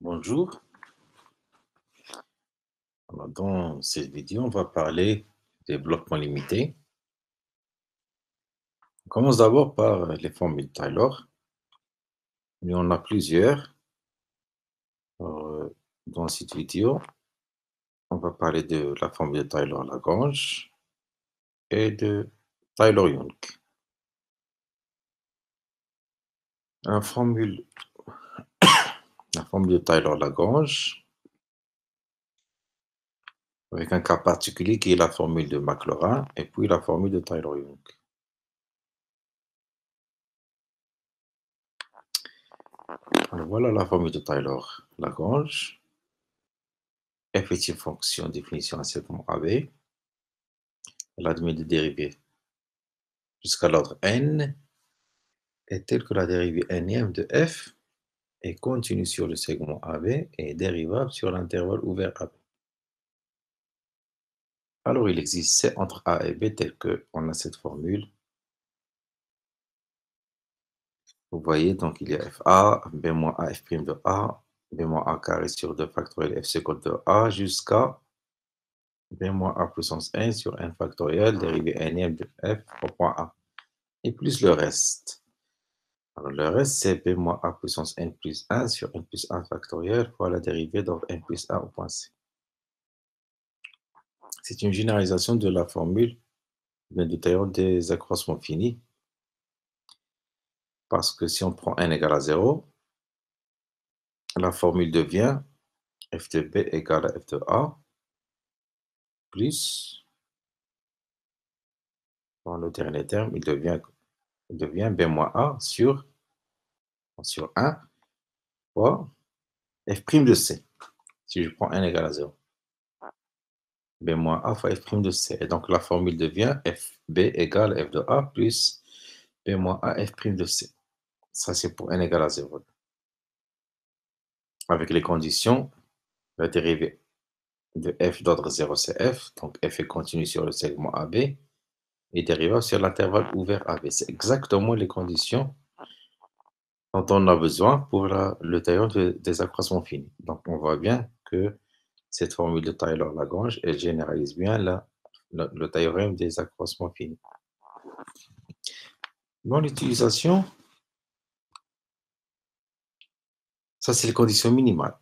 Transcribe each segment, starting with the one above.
Bonjour. Alors, dans cette vidéo, on va parler des blocs limités. On commence d'abord par les formules Taylor. Il y en a plusieurs. Alors, dans cette vidéo, on va parler de la formule de Taylor-Lagrange et de Taylor-Young. La formule, la formule de Taylor-Lagrange, avec un cas particulier qui est la formule de Maclaurin et puis la formule de Taylor-Young. Alors, voilà la formule de Taylor-Lagrange. F est une fonction définition à segment AB. Elle admet des dérivées jusqu'à l'ordre n est telle que la dérivée n de f est continue sur le segment AB et dérivable sur l'intervalle ouvert AB. Alors il existe C entre A et B tel qu'on a cette formule. Vous voyez, donc il y a FA, B moins A, F' de A, B moins A carré sur 2 factoriel F seconde de A jusqu'à B moins A puissance 1 sur n factoriel, dérivée n de F au point A. Et plus le reste. Alors, le reste, c'est b moins a puissance n plus 1 sur n plus 1 factoriel fois la dérivée d'ordre n plus 1 au point C. C'est une généralisation de la formule du théorème des accroissements finis. Parce que si on prend n égale à 0, la formule devient f de b égale à f de a plus, dans le dernier terme, il devient b moins a sur 1 fois f' de c. Si je prends n égale à 0. B moins A fois F' de C. Et donc, la formule devient FB égale F de A plus B moins A F' de C. Ça, c'est pour n égale à 0. Avec les conditions, la dérivée de f d'ordre 0, c'est f. Donc, f est continu sur le segment AB et dérivable sur l'intervalle ouvert AB. C'est exactement les conditions dont on a besoin pour le théorème des accroissements finis. Donc, on voit bien que cette formule de Taylor-Lagrange, elle généralise bien le théorème des accroissements finis. Dans l'utilisation, ça c'est les conditions minimales.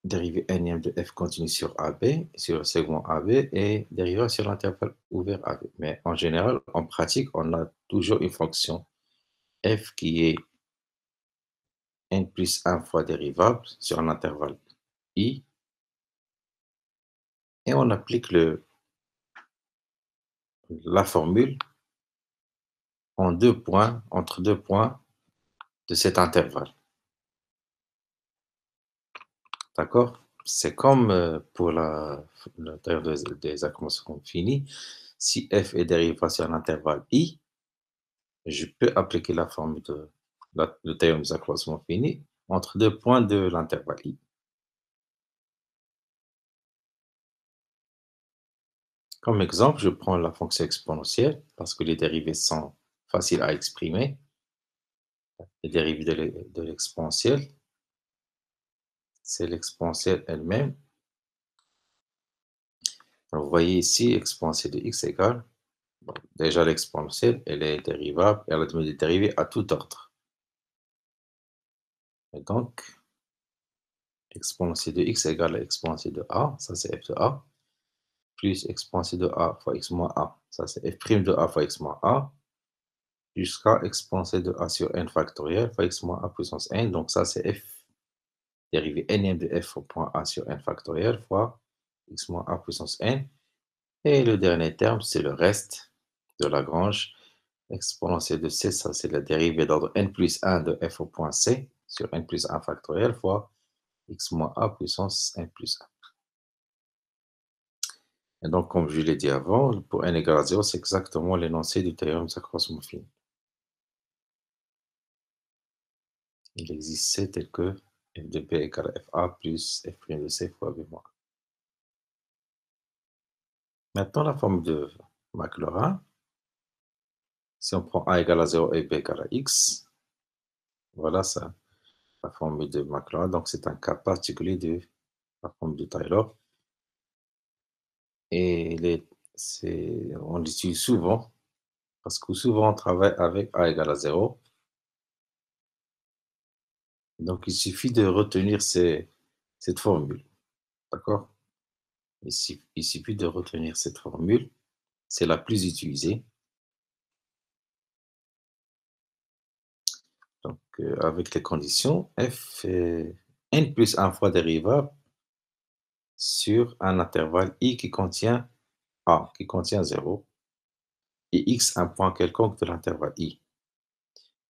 Dérivée n de f continue sur AB, sur le segment AB, et dérivée sur l'intervalle ouvert AB. Mais en général, en pratique, on a toujours une fonction f qui est n plus 1 fois dérivable sur un intervalle i, et on applique la formule en entre deux points de cet intervalle. D'accord? C'est comme pour le théorème des accroissements finis. Si f est dérivable sur un intervalle i, je peux appliquer la formule de le théorème des accroissements finis entre deux points de l'intervalle i. Comme exemple, je prends la fonction exponentielle parce que les dérivées sont faciles à exprimer. Les dérivées de l'exponentielle, c'est l'exponentielle elle-même. Vous voyez ici, exponentielle de x égale, bon, déjà l'exponentielle, elle est dérivable, elle admet des dérivées à tout ordre. Et donc, exponentielle de x égale à exponentielle de a, ça c'est f de a, plus exponentielle de a fois x moins a, ça c'est f' de a fois x moins a, jusqu'à exponentielle de a sur n factoriel fois x moins a puissance n, donc ça c'est f dérivée n de f au point a sur n factoriel fois x moins a puissance n, et le dernier terme c'est le reste de Lagrange, exponentielle de c, ça c'est la dérivée d'ordre n plus 1 de f au point c sur n plus 1 factoriel fois x moins a puissance n plus 1. Et donc, comme je l'ai dit avant, pour n égale à 0, c'est exactement l'énoncé du théorème des accroissements finis. Il existe C tel que f de b égale à fa plus f' de c fois b moins. Maintenant, la forme de Maclaurin, si on prend a égale à 0 et b égale à x, voilà ça. la formule de Maclaurin. Donc, c'est un cas particulier de la formule de Taylor. Et on l'utilise souvent parce que souvent on travaille avec A égale à 0. Donc, il suffit de retenir cette formule. D'accord? Il suffit de retenir cette formule. C'est la plus utilisée. Donc, avec les conditions, f est n plus 1 fois dérivable sur un intervalle i qui contient a, qui contient 0, et x un point quelconque de l'intervalle i.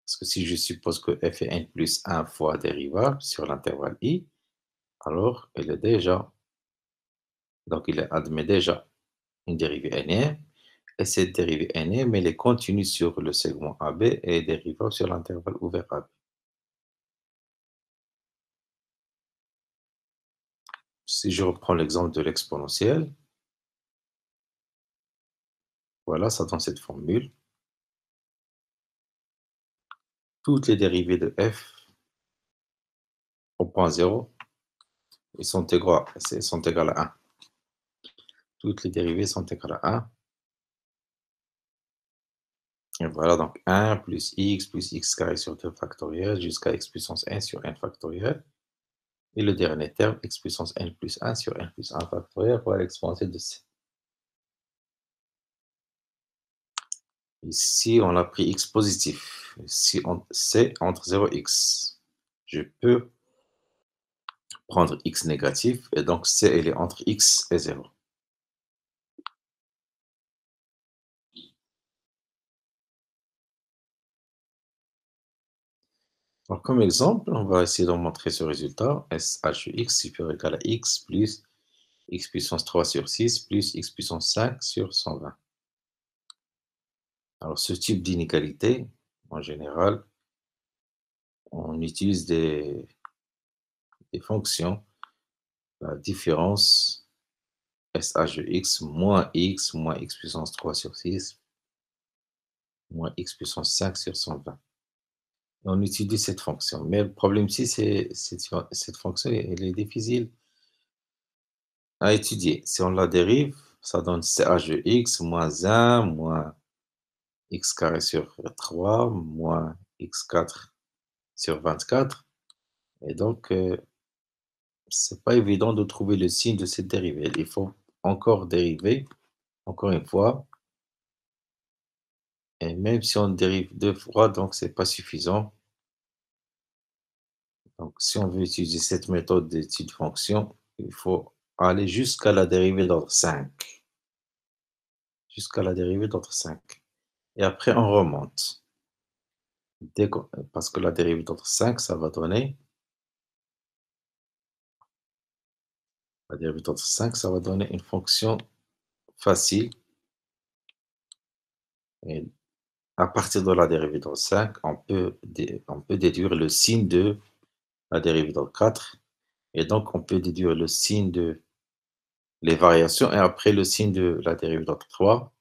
Parce que si je suppose que f est n plus 1 fois dérivable sur l'intervalle i, alors il admet déjà une dérivée n, et cette dérivée n, elle est continue sur le segment AB et dérivable sur l'intervalle ouvert AB. Si je reprends l'exemple de l'exponentielle, voilà, ça donne cette formule. Toutes les dérivées de f au point 0 sont égales à 1. Toutes les dérivées sont égales à 1. Et voilà, donc 1 plus x carré sur 2 factoriel jusqu'à x puissance n sur n factoriel. Et le dernier terme, x puissance n plus 1 sur n plus 1 factoriel pour l'exponentielle de c. Ici, on a pris x positif. Si c entre 0 et x, je peux prendre x négatif, et donc c, elle est entre x et 0. Donc, comme exemple, on va essayer de montrer ce résultat. SH de x supérieur ou égal à x plus x puissance 3 sur 6 plus x puissance 5 sur 120. Alors, ce type d'inégalité, en général, on utilise des fonctions. La différence SH de x moins x puissance 3 sur 6 moins x puissance 5 sur 120. On utilise cette fonction. Mais le problème ici, c'est cette fonction, elle est difficile à étudier. Si on la dérive, ça donne CH de x moins 1 moins x carré sur 3 moins x4 sur 24. Et donc, c'est pas évident de trouver le signe de cette dérivée. Il faut encore dériver, encore une fois. Et même si on dérive 2 fois, donc c'est pas suffisant. Donc, si on veut utiliser cette méthode d'étude de fonction, il faut aller jusqu'à la dérivée d'ordre 5. Jusqu'à la dérivée d'ordre 5. Et après, on remonte. Parce que la dérivée d'ordre 5, ça va donner, la dérivée d'ordre 5, ça va donner une fonction facile. Et à partir de la dérivée d'ordre 5, on peut déduire le signe de la dérivée d'ordre 4. Et donc, on peut déduire le signe de les variations et après le signe de la dérivée d'ordre 3.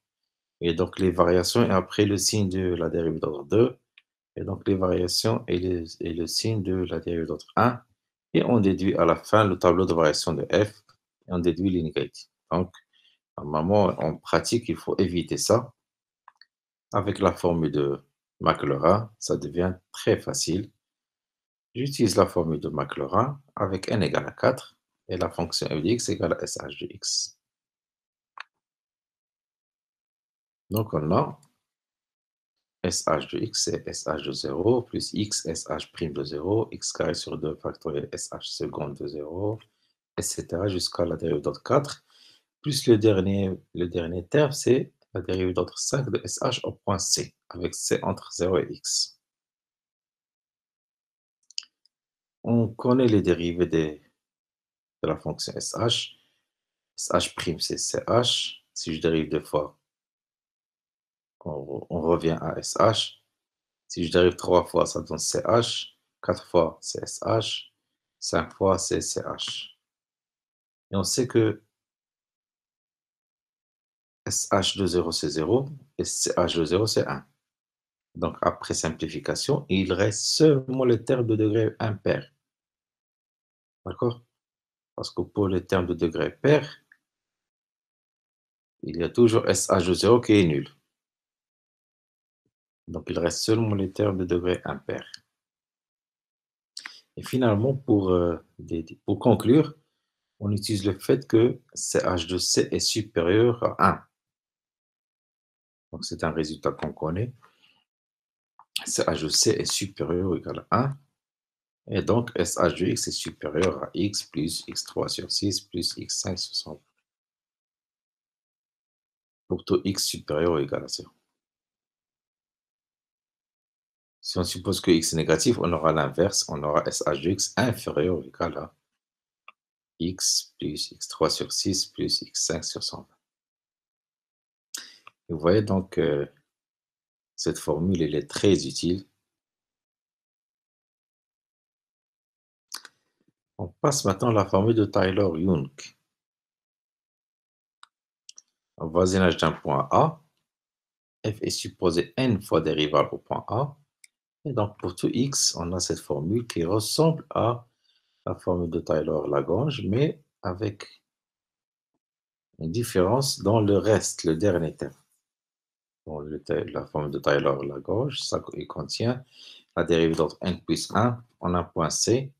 Et donc, les variations et après le signe de la dérivée d'ordre 2. Et donc, les variations et le signe de la dérivée d'ordre 1. Et on déduit à la fin le tableau de variation de f. Et on déduit l'inégalité. Donc, normalement, en pratique, il faut éviter ça. Avec la formule de Maclaurin, ça devient très facile. J'utilise la formule de Maclaurin avec n égale à 4 et la fonction f de x égale à sh de x. Donc, on a sh de x, c'est sh de 0 plus x sh prime de 0, x carré sur 2 factoriel sh seconde de 0, etc. jusqu'à la dérivée d'ordre 4. Plus le dernier terme, c'est la dérivée d'ordre 5 de sh au point c, avec c entre 0 et x. On connaît les dérivées de la fonction sh. Sh' c'est ch. Si je dérive 2 fois, on revient à sh. Si je dérive 3 fois, ça donne ch. 4 fois, c'est sh. 5 fois, c'est ch. Et on sait que sh de 0, c'est 0 et ch de 0, c'est 1. Donc, après simplification, il reste seulement les termes de degré impair. D'accord? Parce que pour les termes de degré pair, il y a toujours SH de 0 qui est nul. Donc, il reste seulement les termes de degré impair. Et finalement, pour conclure, on utilise le fait que CH de C est supérieur à 1. Donc, c'est un résultat qu'on connaît. CH de C est supérieur ou égal à 1. Et donc, SH de X est supérieur à X plus X3 sur 6 plus X5 sur 100. Pour tout X supérieur ou égal à 0. Si on suppose que X est négatif, on aura l'inverse. On aura SH de X inférieur ou égal à X plus X3 sur 6 plus X5 sur 100. Vous voyez donc, cette formule, elle est très utile. On passe maintenant à la formule de Taylor-Young. Au voisinage d'un point A, f est supposé n fois dérivable au point A. Et donc, pour tout x, on a cette formule qui ressemble à la formule de Taylor-Lagrange, mais avec une différence dans le reste, le dernier terme. Bon, la formule de Taylor-Lagrange, il contient la dérivée d'ordre n plus 1 en un point C.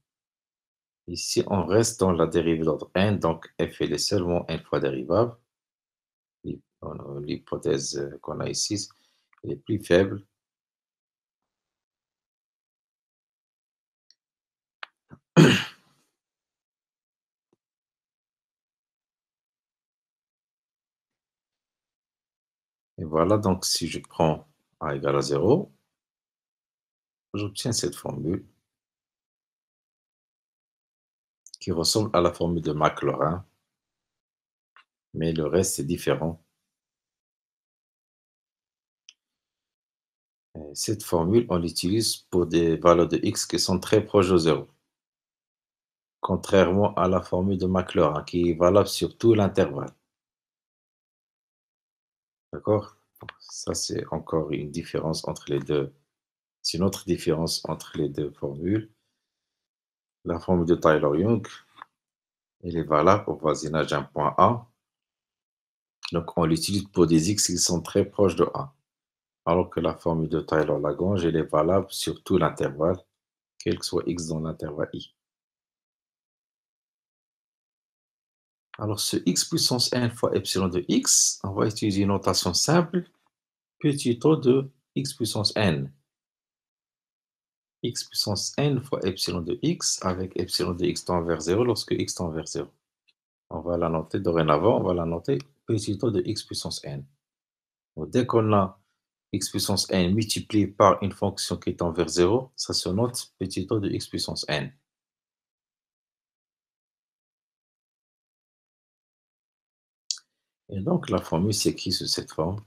Ici, on reste dans la dérivée d'ordre n, donc f est seulement n fois dérivable. L'hypothèse qu'on a ici est plus faible. Et voilà, donc si je prends a égale à 0, j'obtiens cette formule qui ressemble à la formule de Maclaurin, mais le reste est différent. Et cette formule, on l'utilise pour des valeurs de x qui sont très proches de 0, contrairement à la formule de Maclaurin qui est valable sur tout l'intervalle. D'accord? Ça, c'est encore une différence entre les deux. C'est une autre différence entre les deux formules. La formule de Taylor-Young, elle est valable au voisinage d'un point A. Donc, on l'utilise pour des x qui sont très proches de A. Alors que la formule de Taylor-Lagrange, elle est valable sur tout l'intervalle, quel que soit x dans l'intervalle i. Alors, ce x puissance n fois epsilon de x, on va utiliser une notation simple, petit o de x puissance n. X puissance n fois epsilon de x avec epsilon de x tend vers 0 lorsque x tend vers 0. On va la noter dorénavant, on va la noter petit o de x puissance n. Donc, dès qu'on a x puissance n multiplié par une fonction qui tend vers 0, ça se note petit o de x puissance n. Et donc, la formule s'écrit sous cette forme.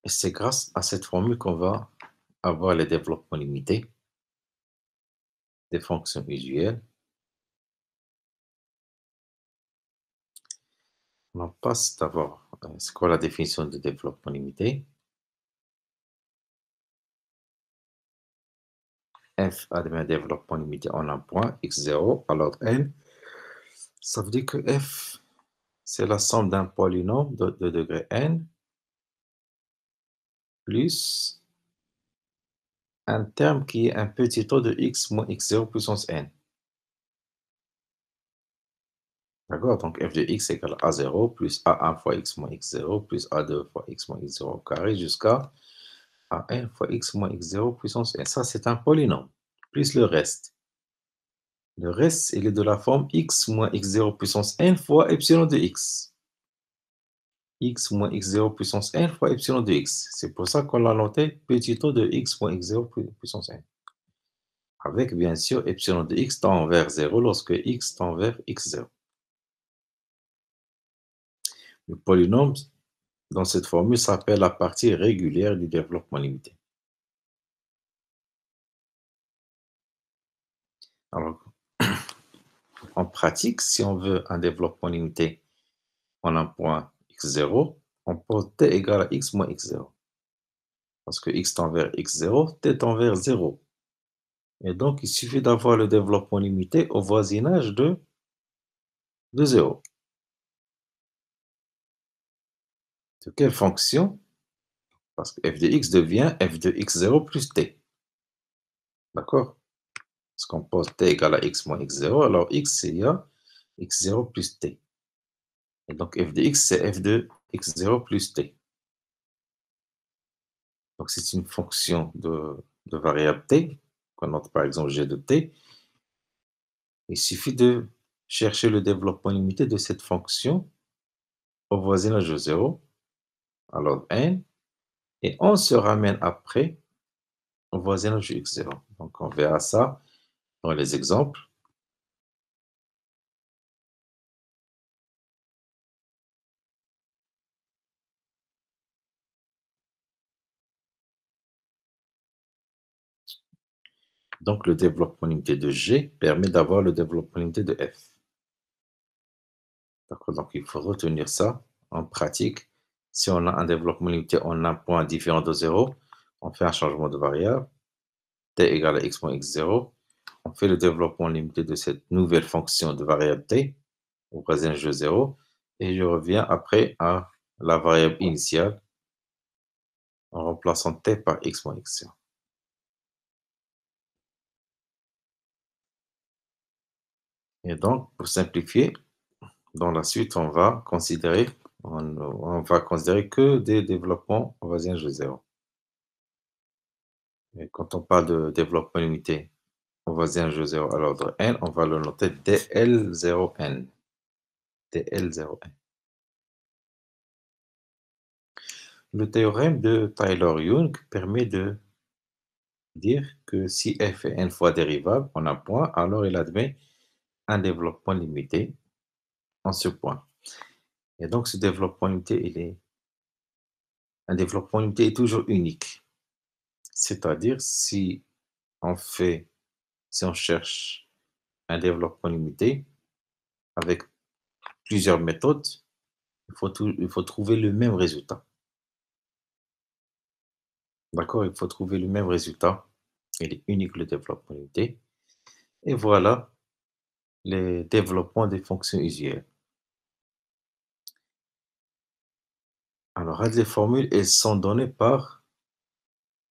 Et c'est grâce à cette formule qu'on va avoir les développements limités des fonctions usuelles. On passe d'abord, c'est quoi la définition de développement limité? F admet un développement limité en un point, x0 à l'ordre n. Ça veut dire que f, c'est la somme d'un polynôme de degré n plus un terme qui est un petit taux de x moins x0 puissance n. D'accord? Donc f de x égale à 0 plus a1 fois x moins x0 plus a2 fois x moins x0 au carré jusqu'à an fois x moins x0 puissance n. Ça, c'est un polynôme, plus le reste. Le reste, il est de la forme x moins x0 puissance n fois epsilon de x. X moins x0 puissance n fois epsilon de x. C'est pour ça qu'on l'a noté petit o de x moins x0 puissance n. Avec, bien sûr, epsilon de x tend vers 0 lorsque x tend vers x0. Le polynôme dans cette formule s'appelle la partie régulière du développement limité. Alors, en pratique, si on veut un développement limité en un point x0, On pose t égale à x moins x0. Parce que x tend vers x0, t tend vers 0. Et donc, il suffit d'avoir le développement limité au voisinage de 0. De quelle fonction? Parce que f de x devient f de x0 plus t. D'accord? Parce qu'on pose t égale à x moins x0, alors x, c'est x0 plus t. Et donc f de x, c'est f de x0 plus t. Donc c'est une fonction de variable t, qu'on note par exemple g de t. Il suffit de chercher le développement limité de cette fonction au voisinage de 0, alors n, et on se ramène après au voisinage de x0. Donc on verra ça dans les exemples. Donc le développement limité de g permet d'avoir le développement limité de f. D'accord, donc il faut retenir ça en pratique. Si on a un développement limité en un point différent de 0, on fait un changement de variable, t égale à x moins x0. On fait le développement limité de cette nouvelle fonction de variable t au voisinage de 0. Et je reviens après à la variable initiale en remplaçant t par x moins x0. Et donc, pour simplifier, dans la suite, on va considérer que des développements au voisinage de 0. Et quand on parle de développement limité au voisinage de 0 à l'ordre n, on va le noter dl0n. dl0n. Le théorème de Taylor-Young permet de dire que si f est n fois dérivable en un point, alors il admet un développement limité en ce point. Et donc ce développement limité, un développement limité est toujours unique. C'est-à-dire on fait, si on cherche un développement limité avec plusieurs méthodes, il faut trouver le même résultat. D'accord? Il faut trouver le même résultat. Il est unique le développement limité. Et voilà les développements des fonctions usuelles. Alors, les formules, elles sont données par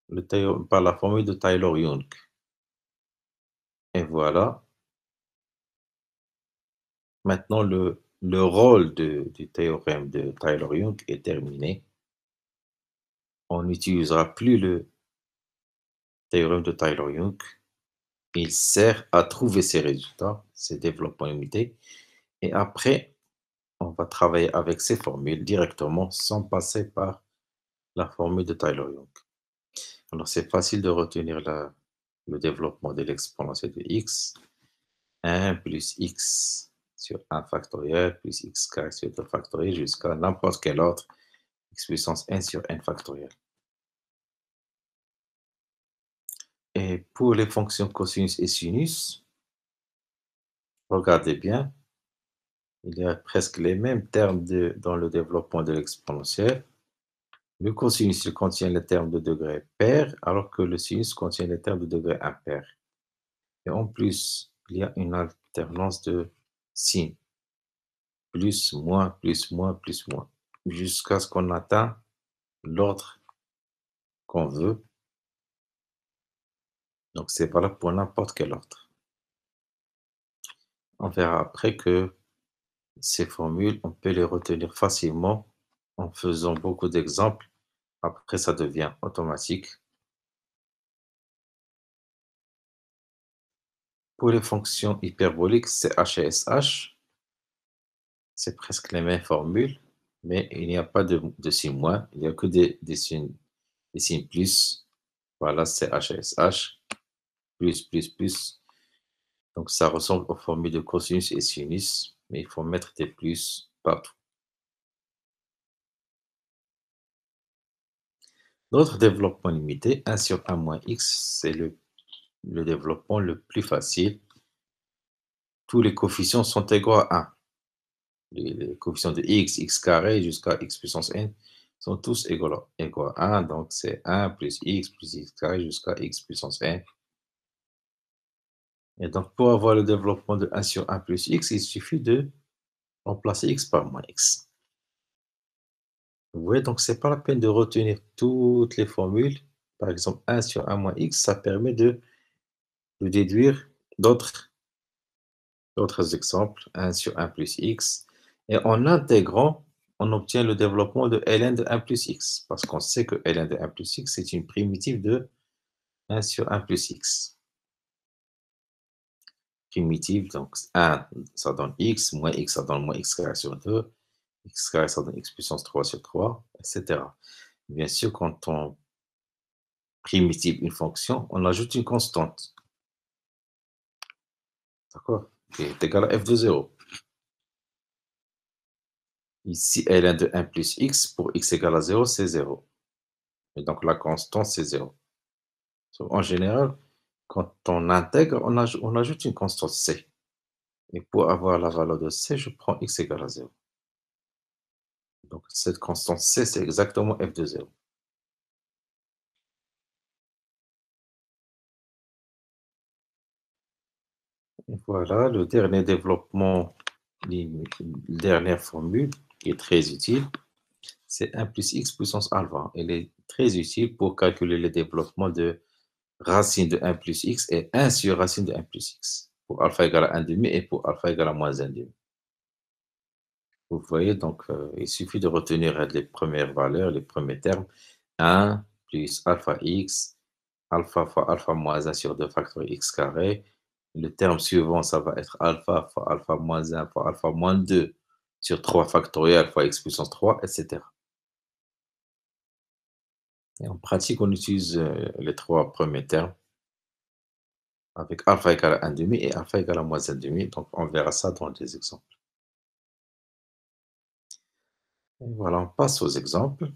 la formule de Taylor-Young. Et voilà, maintenant le rôle du théorème de Taylor-Young est terminé. On n'utilisera plus le théorème de Taylor-Young. Il sert à trouver ces résultats, ces développements limités. Et après, on va travailler avec ces formules directement sans passer par la formule de Taylor-Young. Alors, c'est facile de retenir le développement de l'exponentielle de x. 1 plus x sur 1 factoriel plus x carré sur 2 factoriel jusqu'à n'importe quel autre x puissance n sur n factoriel. Et pour les fonctions cosinus et sinus, regardez bien, il y a presque les mêmes termes dans le développement de l'exponentielle. Le cosinus il contient les termes de degré pair, alors que le sinus contient les termes de degré impair. Et en plus, il y a une alternance de signes. Plus, moins, plus, moins, plus, moins. Jusqu'à ce qu'on atteigne l'ordre qu'on veut. Donc, c'est valable pour n'importe quel ordre. On verra après que ces formules, on peut les retenir facilement en faisant beaucoup d'exemples. Après, ça devient automatique. Pour les fonctions hyperboliques, c'est h et sh. C'est presque les mêmes formules, mais il n'y a pas de signe moins, il n'y a que des signes plus. Voilà, c'est h et sh, plus, plus, plus. Donc, ça ressemble aux formules de cosinus et sinus, mais il faut mettre des plus partout. Notre développement limité, 1 sur 1 moins x, c'est le développement le plus facile. Tous les coefficients sont égaux à 1. Les coefficients de x, x carré jusqu'à x puissance n sont tous égaux à 1. Donc, c'est 1 plus x carré jusqu'à x puissance n. Et donc, pour avoir le développement de 1 sur 1 plus x, il suffit de remplacer x par moins x. Vous voyez, donc, c'est pas la peine de retenir toutes les formules. Par exemple, 1 sur 1 moins x, ça permet de déduire d'autres d'autres exemples, 1 sur 1 plus x. Et en intégrant, on obtient le développement de ln de 1 plus x, parce qu'on sait que ln de 1 plus x, c'est une primitive de 1 sur 1 plus x. Primitive, donc 1, ça donne x, moins x, ça donne moins x carré sur 2, x carré, ça donne x puissance 3 sur 3, etc. Bien sûr, quand on primitive une fonction, on ajoute une constante, d'accord, qui est égale à f de 0. Ici, ln de 1 plus x, pour x égale à 0, c'est 0. Et donc, la constante, c'est 0. En général, quand on intègre, on ajoute une constante c. Et pour avoir la valeur de c, je prends x égale à 0. Donc, cette constante c, c'est exactement f de 0. Et voilà, le dernier développement, la dernière formule qui est très utile, c'est 1 plus x puissance alpha. Elle est très utile pour calculer le développement de racine de 1 plus x et 1 sur racine de 1 plus x, pour alpha égale à 1 demi et pour alpha égale à moins 1 demi. Vous voyez, donc, il suffit de retenir les premières valeurs, les premiers termes. 1 plus alpha x, alpha fois alpha moins 1 sur 2 factoriel x carré. Le terme suivant, ça va être alpha fois alpha moins 1 fois alpha moins 2 sur 3 factoriel fois x puissance 3, etc. Et en pratique, on utilise les trois premiers termes avec alpha égale à 1 demi et alpha égale à moins 1 demi. Donc, on verra ça dans des exemples. Et voilà, on passe aux exemples.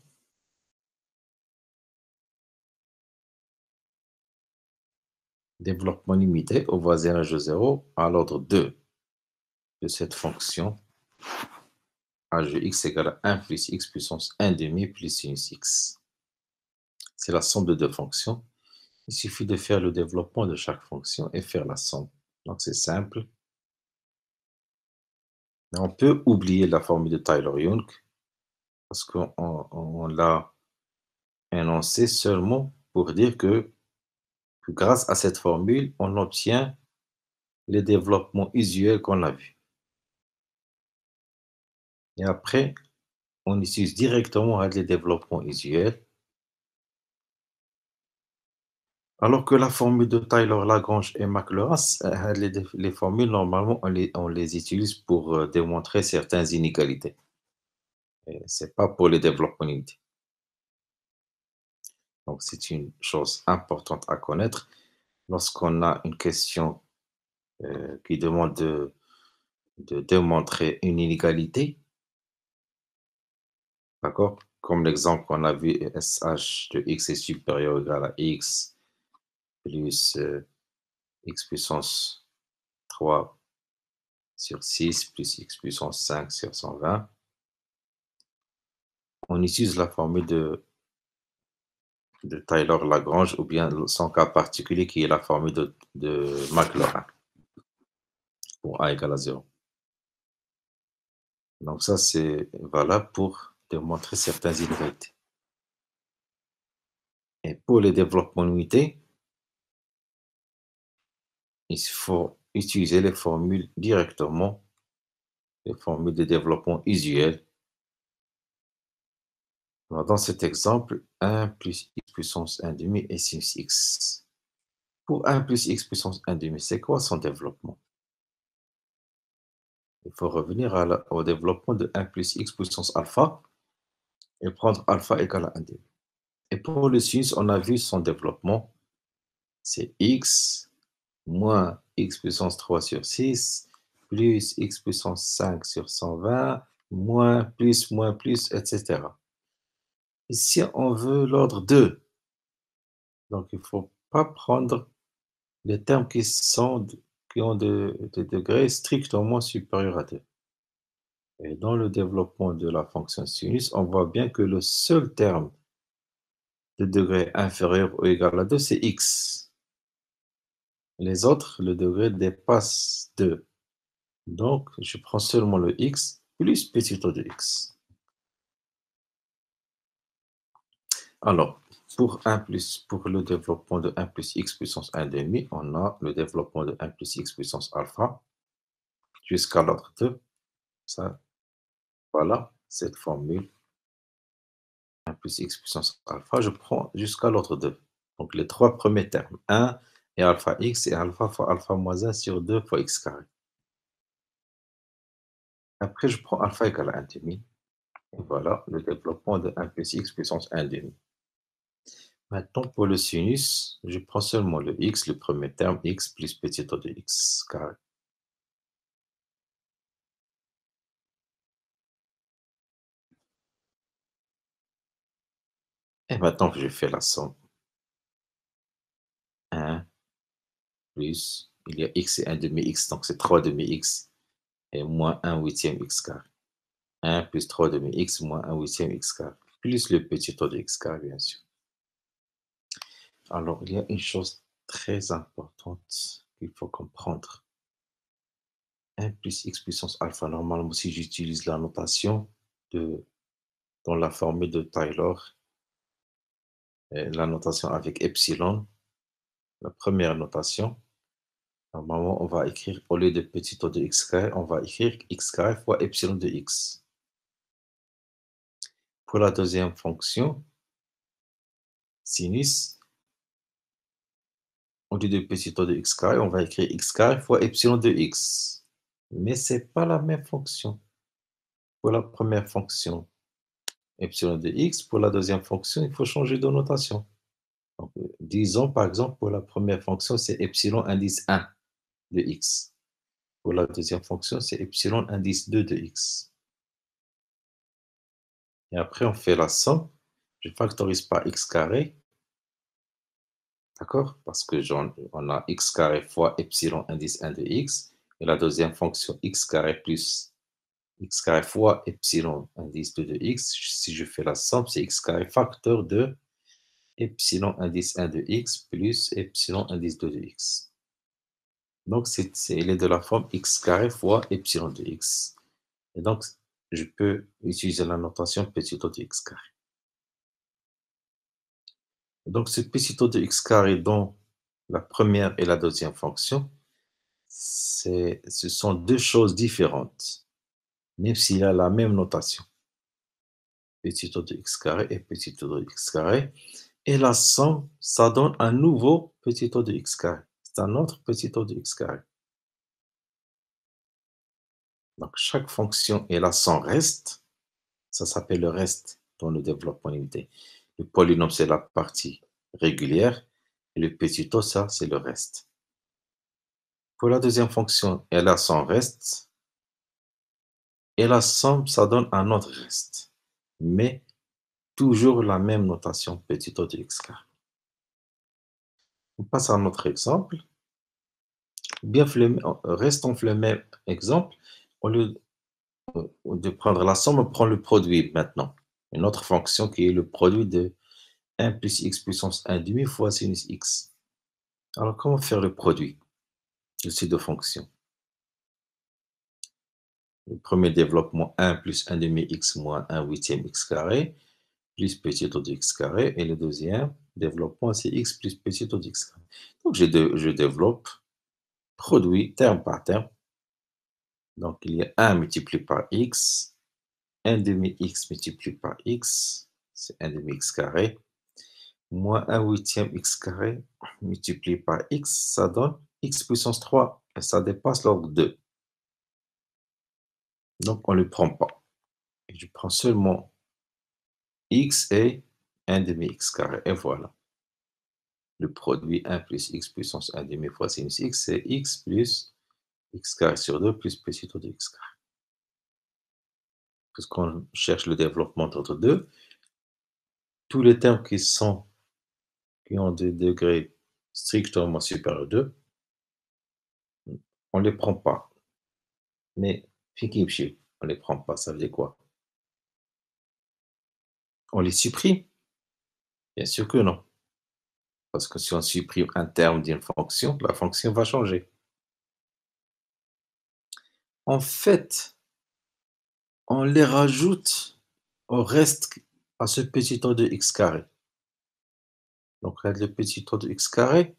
Développement limité au voisinage de 0 à l'ordre 2 de cette fonction h de x égale à 1 plus x puissance 1 demi plus sinus x. C'est la somme de deux fonctions. Il suffit de faire le développement de chaque fonction et faire la somme. Donc c'est simple. Mais on peut oublier la formule de Taylor-Young parce qu'on l'a énoncé seulement pour dire que grâce à cette formule, on obtient les développements usuels qu'on a vus. Et après, on utilise directement les développements usuels. Alors que la formule de Taylor, Lagrange et Maclaurin, les formules, normalement, on les utilise pour démontrer certaines inégalités. Ce n'est pas pour les développements limités. Donc, c'est une chose importante à connaître. Lorsqu'on a une question qui demande de démontrer une inégalité, d'accord? Comme l'exemple qu'on a vu, SH de x est supérieur ou égal à x plus x puissance 3 sur 6 plus x puissance 5 sur 120. On utilise la formule de Taylor-Lagrange ou bien son cas particulier qui est la formule de Maclaurin pour a égale à 0. Donc ça, c'est valable pour démontrer certaines inégalités. Et pour les développements limités, il faut utiliser les formules directement, les formules de développement usuelles. Alors, dans cet exemple, 1 plus x puissance 1 demi et sinus x. Pour 1 plus x puissance 1 demi, c'est quoi son développement? Il faut revenir au développement de 1 plus x puissance alpha et prendre alpha égale à 1 demi. Et pour le sinus, on a vu son développement, c'est x moins x puissance 3 sur 6 plus x puissance 5 sur 120 moins plus, etc. Ici, on veut l'ordre 2. Donc, il ne faut pas prendre les termes qui ont des degrés strictement supérieurs à 2. Et dans le développement de la fonction sinus, on voit bien que le seul terme de degré inférieur ou égal à 2, c'est x. Les autres, le degré dépasse 2. Donc, je prends seulement le x plus petit o de x. Alors, pour le développement de 1 plus x puissance 1 demi, on a le développement de 1 plus x puissance alpha jusqu'à l'ordre 2. Ça, voilà, cette formule 1 plus x puissance alpha, je prends jusqu'à l'ordre 2. Donc, les trois premiers termes, 1 et alpha x et alpha fois alpha moins 1 sur 2 fois x carré. Après, je prends alpha égale à 1 demi. Et voilà le développement de 1 plus x puissance 1 demi. Maintenant, pour le sinus, je prends seulement le x, le premier terme, x plus petit o de x carré. Et maintenant que je fais la somme, 1 plus, il y a x et 1 demi x, donc c'est 3 demi x, et moins 1 huitième x carré. 1 plus 3 demi x moins 1 huitième x carré, plus le petit o de x carré, bien sûr. Alors, il y a une chose très importante qu'il faut comprendre. 1 plus x puissance alpha, normalement, si j'utilise la notation de, dans la formule de Taylor, la notation avec epsilon, la première notation, normalement, on va écrire, au lieu de petit o de x carré, on va écrire x carré fois epsilon de x. Pour la deuxième fonction, sinus, au lieu de petit o de x carré, on va écrire x carré fois epsilon de x. Mais ce n'est pas la même fonction. Pour la première fonction, epsilon de x, pour la deuxième fonction, il faut changer de notation. Donc, disons par exemple, pour la première fonction, c'est epsilon indice 1 de x. Pour la deuxième fonction, c'est epsilon indice 2 de x. Et après, on fait la somme. Je ne factorise pas x carré, d'accord? Parce que on a x carré fois epsilon indice 1 de x. Et la deuxième fonction, x carré plus x carré fois epsilon indice 2 de x. Si je fais la somme, c'est x carré facteur de epsilon indice 1 de x plus epsilon indice 2 de x. Donc, il est de la forme x carré fois epsilon de x. Et donc, je peux utiliser la notation petit o de x carré. Donc, ce petit o de x carré dans la première et la deuxième fonction, ce sont deux choses différentes, même s'il y a la même notation. Petit o de x carré et petit o de x carré. Et la somme, ça donne un nouveau petit o de x carré. C'est un autre petit o de x carré. Donc, chaque fonction est là sans reste. Ça s'appelle le reste dans le développement limité. Le polynôme, c'est la partie régulière. Et le petit o, ça, c'est le reste. Pour la deuxième fonction, elle a son reste. Et la somme, ça donne un autre reste. Mais toujours la même notation petit o de x carré. On passe à un autre exemple. Restons le même exemple. Au lieu de prendre la somme, on prend le produit maintenant. Une autre fonction qui est le produit de 1 plus x puissance 1 demi fois sinus x. Alors, comment faire le produit de ces deux fonctions? Le premier développement, 1 plus 1 demi x moins 1 huitième x carré, plus petit o de x carré. Et le deuxième développement, c'est x plus petit o de x carré. Donc, je développe produit terme par terme. Donc, il y a 1 multiplié par x, 1 demi x multiplié par x, c'est 1 demi x carré, moins 1 huitième x carré multiplié par x, ça donne x puissance 3, et ça dépasse l'ordre 2. Donc, on ne le prend pas. Et je prends seulement x et 1 demi x carré, et voilà. Le produit 1 plus x puissance 1 demi fois sinus x, c'est x plus x carré sur 2 plus petit o de x carré. Puisqu'on cherche le développement d'ordre 2, tous les termes qui ont des degrés strictement supérieurs à 2, on ne les prend pas. Mais, fikib On ne les prend pas, ça veut dire quoi? On les supprime? Bien sûr que non. Parce que si on supprime un terme d'une fonction, la fonction va changer. En fait, on les rajoute au reste, à ce petit taux de x carré. Donc, là, le petit taux de x carré,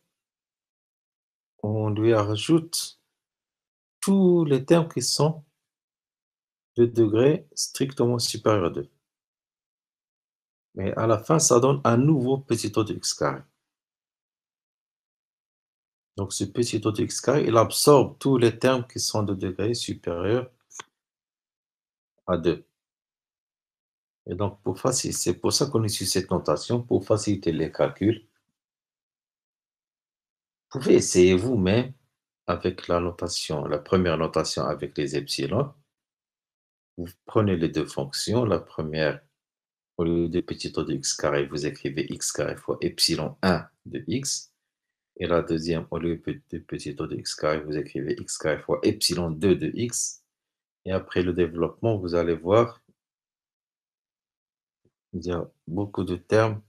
on lui rajoute tous les termes qui sont de degré strictement supérieur à 2. Mais à la fin, ça donne un nouveau petit taux de x carré. Donc, ce petit taux de x carré, il absorbe tous les termes qui sont de degré supérieur à 2. Et donc, c'est pour ça qu'on utilise cette notation, pour faciliter les calculs. Vous pouvez essayer vous-même avec la notation, la première notation avec les epsilons. Vous prenez les deux fonctions. La première, au lieu de petit taux de x carré, vous écrivez x carré fois epsilon 1 de x. Et la deuxième, au lieu de petit taux de x carré, vous écrivez x carré fois epsilon 2 de x. Et après le développement, vous allez voir, il y a beaucoup de termes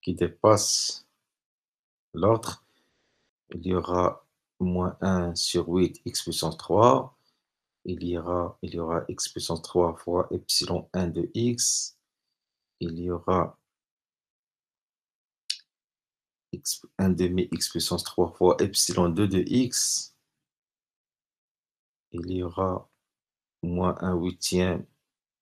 qui dépassent l'autre. Il y aura moins 1 sur 8 x puissance 3. Il y aura x puissance 3 fois epsilon 1 de x. Il y aura 1 demi x puissance 3 fois epsilon 2 de x. Il y aura moins 1 huitième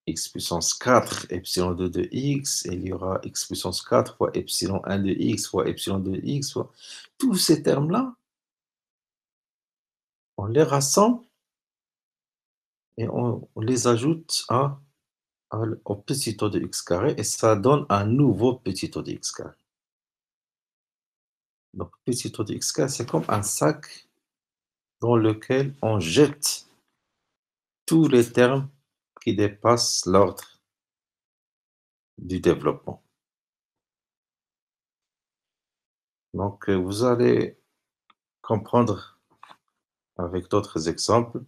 x puissance 4 epsilon 2 de x. Et il y aura x puissance 4 fois epsilon 1 de x fois epsilon 2 de x. Tous ces termes-là, on les rassemble et on les ajoute au petit taux de x carré et ça donne un nouveau petit taux de x carré. Donc, petit taux de x carré, c'est comme un sac dans lequel on jette tous les termes qui dépassent l'ordre du développement. Donc, vous allez comprendre avec d'autres exemples.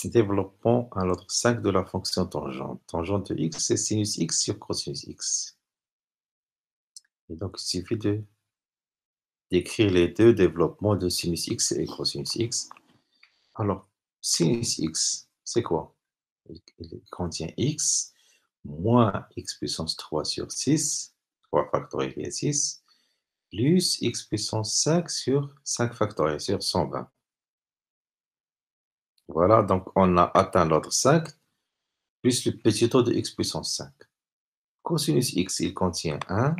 Développons à l'ordre 5 de la fonction tangente. Tangente de x, c'est sinus x sur cosinus x. Et donc, il suffit d'écrire les deux développements de sinus x et cosinus x. Alors, sinus x, c'est quoi? Il contient x moins x puissance 3 sur 6, 3 factoriel égale 6, plus x puissance 5 sur 5 factoriel sur 120. Voilà, donc on a atteint l'ordre 5, plus le petit taux de x puissance 5. Cosinus x, il contient 1,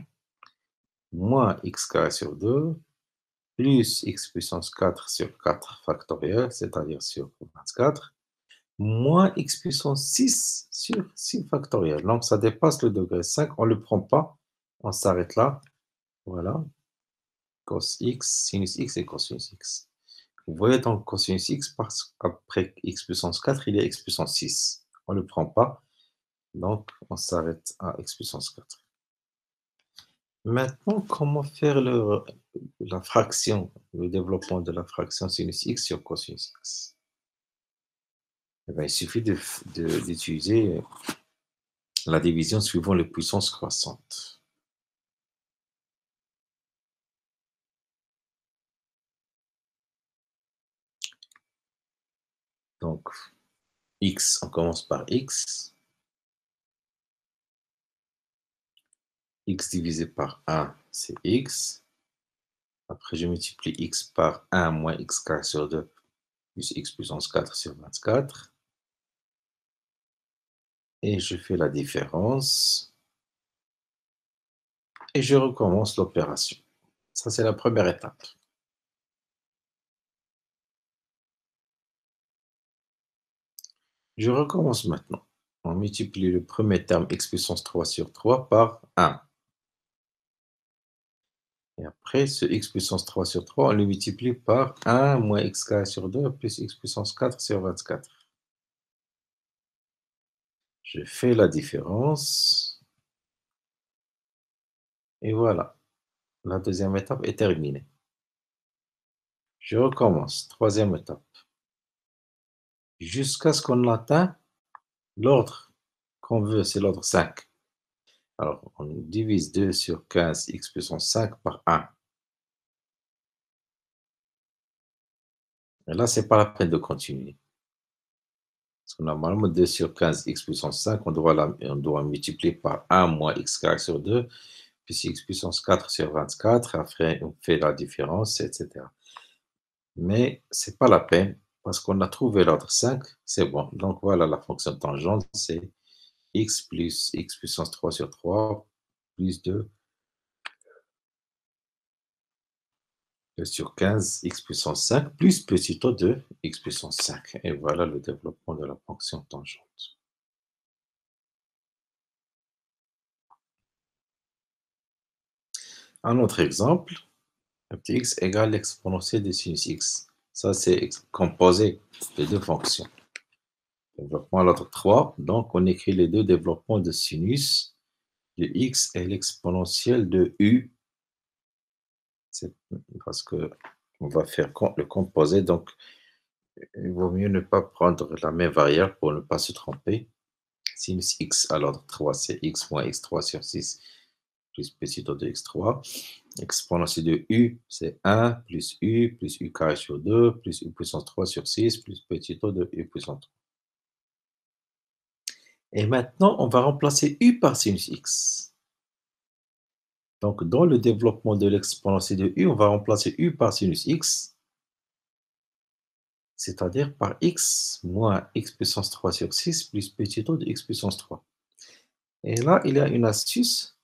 moins x carré sur 2, plus x puissance 4 sur 4 factoriel, c'est-à-dire sur 24, moins x puissance 6 sur 6 factoriel. Donc, ça dépasse le degré 5, on ne le prend pas, on s'arrête là. Voilà, cos x, sinus x et cosinus x. Vous voyez donc cosinus x, parce qu'après x puissance 4, il y a x puissance 6. On ne le prend pas, donc on s'arrête à x puissance 4. Maintenant, comment faire la fraction, le développement de la fraction sinus x sur cosinus x? Eh bien, il suffit d'utiliser la division suivant les puissances croissantes. Donc, x, on commence par x. X divisé par 1, c'est x. Après, je multiplie x par 1 moins x carré sur 2 plus x puissance 4 sur 24. Et je fais la différence. Et je recommence l'opération. Ça, c'est la première étape. Je recommence maintenant. On multiplie le premier terme x puissance 3 sur 3 par 1. Et après, ce x puissance 3 sur 3, on le multiplie par 1 moins x carré sur 2 plus x puissance 4 sur 24. Je fais la différence. Et voilà, la deuxième étape est terminée. Je recommence, troisième étape. jusqu'à ce qu'on atteigne l'ordre qu'on veut, c'est l'ordre 5. Alors, on divise 2 sur 15 x puissance 5 par 1. Et là, c'est pas la peine de continuer. Parce que normalement, 2 sur 15 x puissance 5, on doit multiplier par 1 moins x carré sur 2, puis x puissance 4 sur 24. Après, on fait la différence, etc. Mais c'est pas la peine, parce qu'on a trouvé l'ordre 5, c'est bon. Donc voilà, la fonction tangente, c'est x plus x puissance 3 sur 3 plus 2 sur 15 x puissance 5 plus petit o de x puissance 5. Et voilà le développement de la fonction tangente. Un autre exemple, un petit x égale l'exponentielle de sinus x. Ça, c'est composé de deux fonctions. Développement à l'ordre 3. Donc, on écrit les deux développements de sinus de x et l'exponentielle de u. C'est parce que on va faire le composé, donc il vaut mieux ne pas prendre la même variable pour ne pas se tromper. Sinus x à l'ordre 3, c'est x moins x3 sur 6 plus petit o de x3. Exponentielle de u, c'est 1 plus u carré sur 2 plus u puissance 3 sur 6 plus petit o de u puissance 3. Et maintenant, on va remplacer u par sinus x. Donc, dans le développement de l'exponentielle de u, on va remplacer u par sinus x, c'est-à-dire par x moins x puissance 3 sur 6 plus petit o de x puissance 3. Et là, il y a une astuce.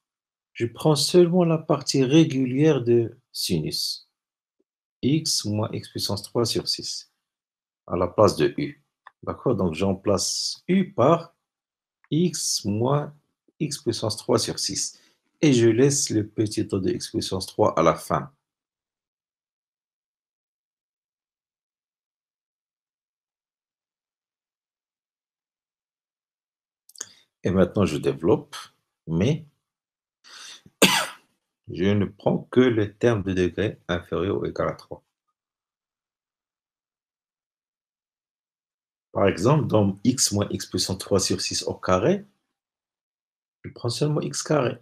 Je prends seulement la partie régulière de sinus. X moins x puissance 3 sur 6 à la place de u. D'accord? Donc, j'en place u par x moins x puissance 3 sur 6. Et je laisse le petit o de x puissance 3 à la fin. Et maintenant, je développe, mais je ne prends que le terme de degré inférieur ou égal à 3. Par exemple, dans x moins x puissance 3 sur 6 au carré, je prends seulement x carré.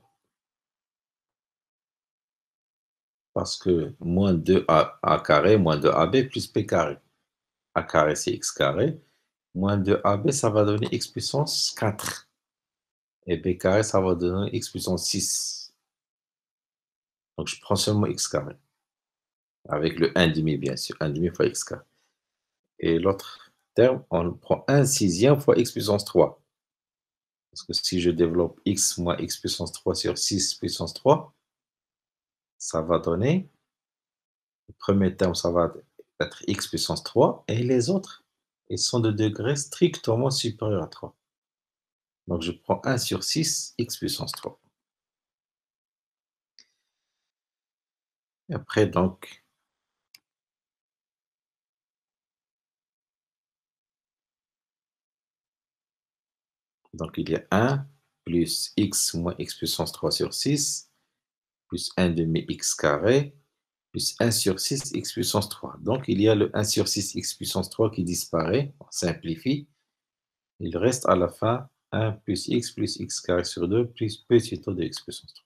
Parce que moins 2a carré, moins 2ab plus b carré. A carré, c'est x carré. Moins 2ab, ça va donner x puissance 4. Et b carré, ça va donner x puissance 6. Donc, je prends seulement x carré. Avec le 1 demi, bien sûr. 1 demi fois x carré. Et l'autre terme, on prend 1 sixième fois x puissance 3. Parce que si je développe x moins x puissance 3 sur 6 puissance 3, ça va donner, le premier terme, ça va être x puissance 3, et les autres, ils sont de degré strictement supérieur à 3. Donc, je prends 1 sur 6, x puissance 3. Et après, donc, il y a 1 plus x moins x puissance 3 sur 6, plus 1 demi x carré, plus 1 sur 6 x puissance 3. Donc, il y a le 1 sur 6 x puissance 3 qui disparaît. On simplifie. Il reste à la fin 1 plus x carré sur 2 plus petit o de x puissance 3.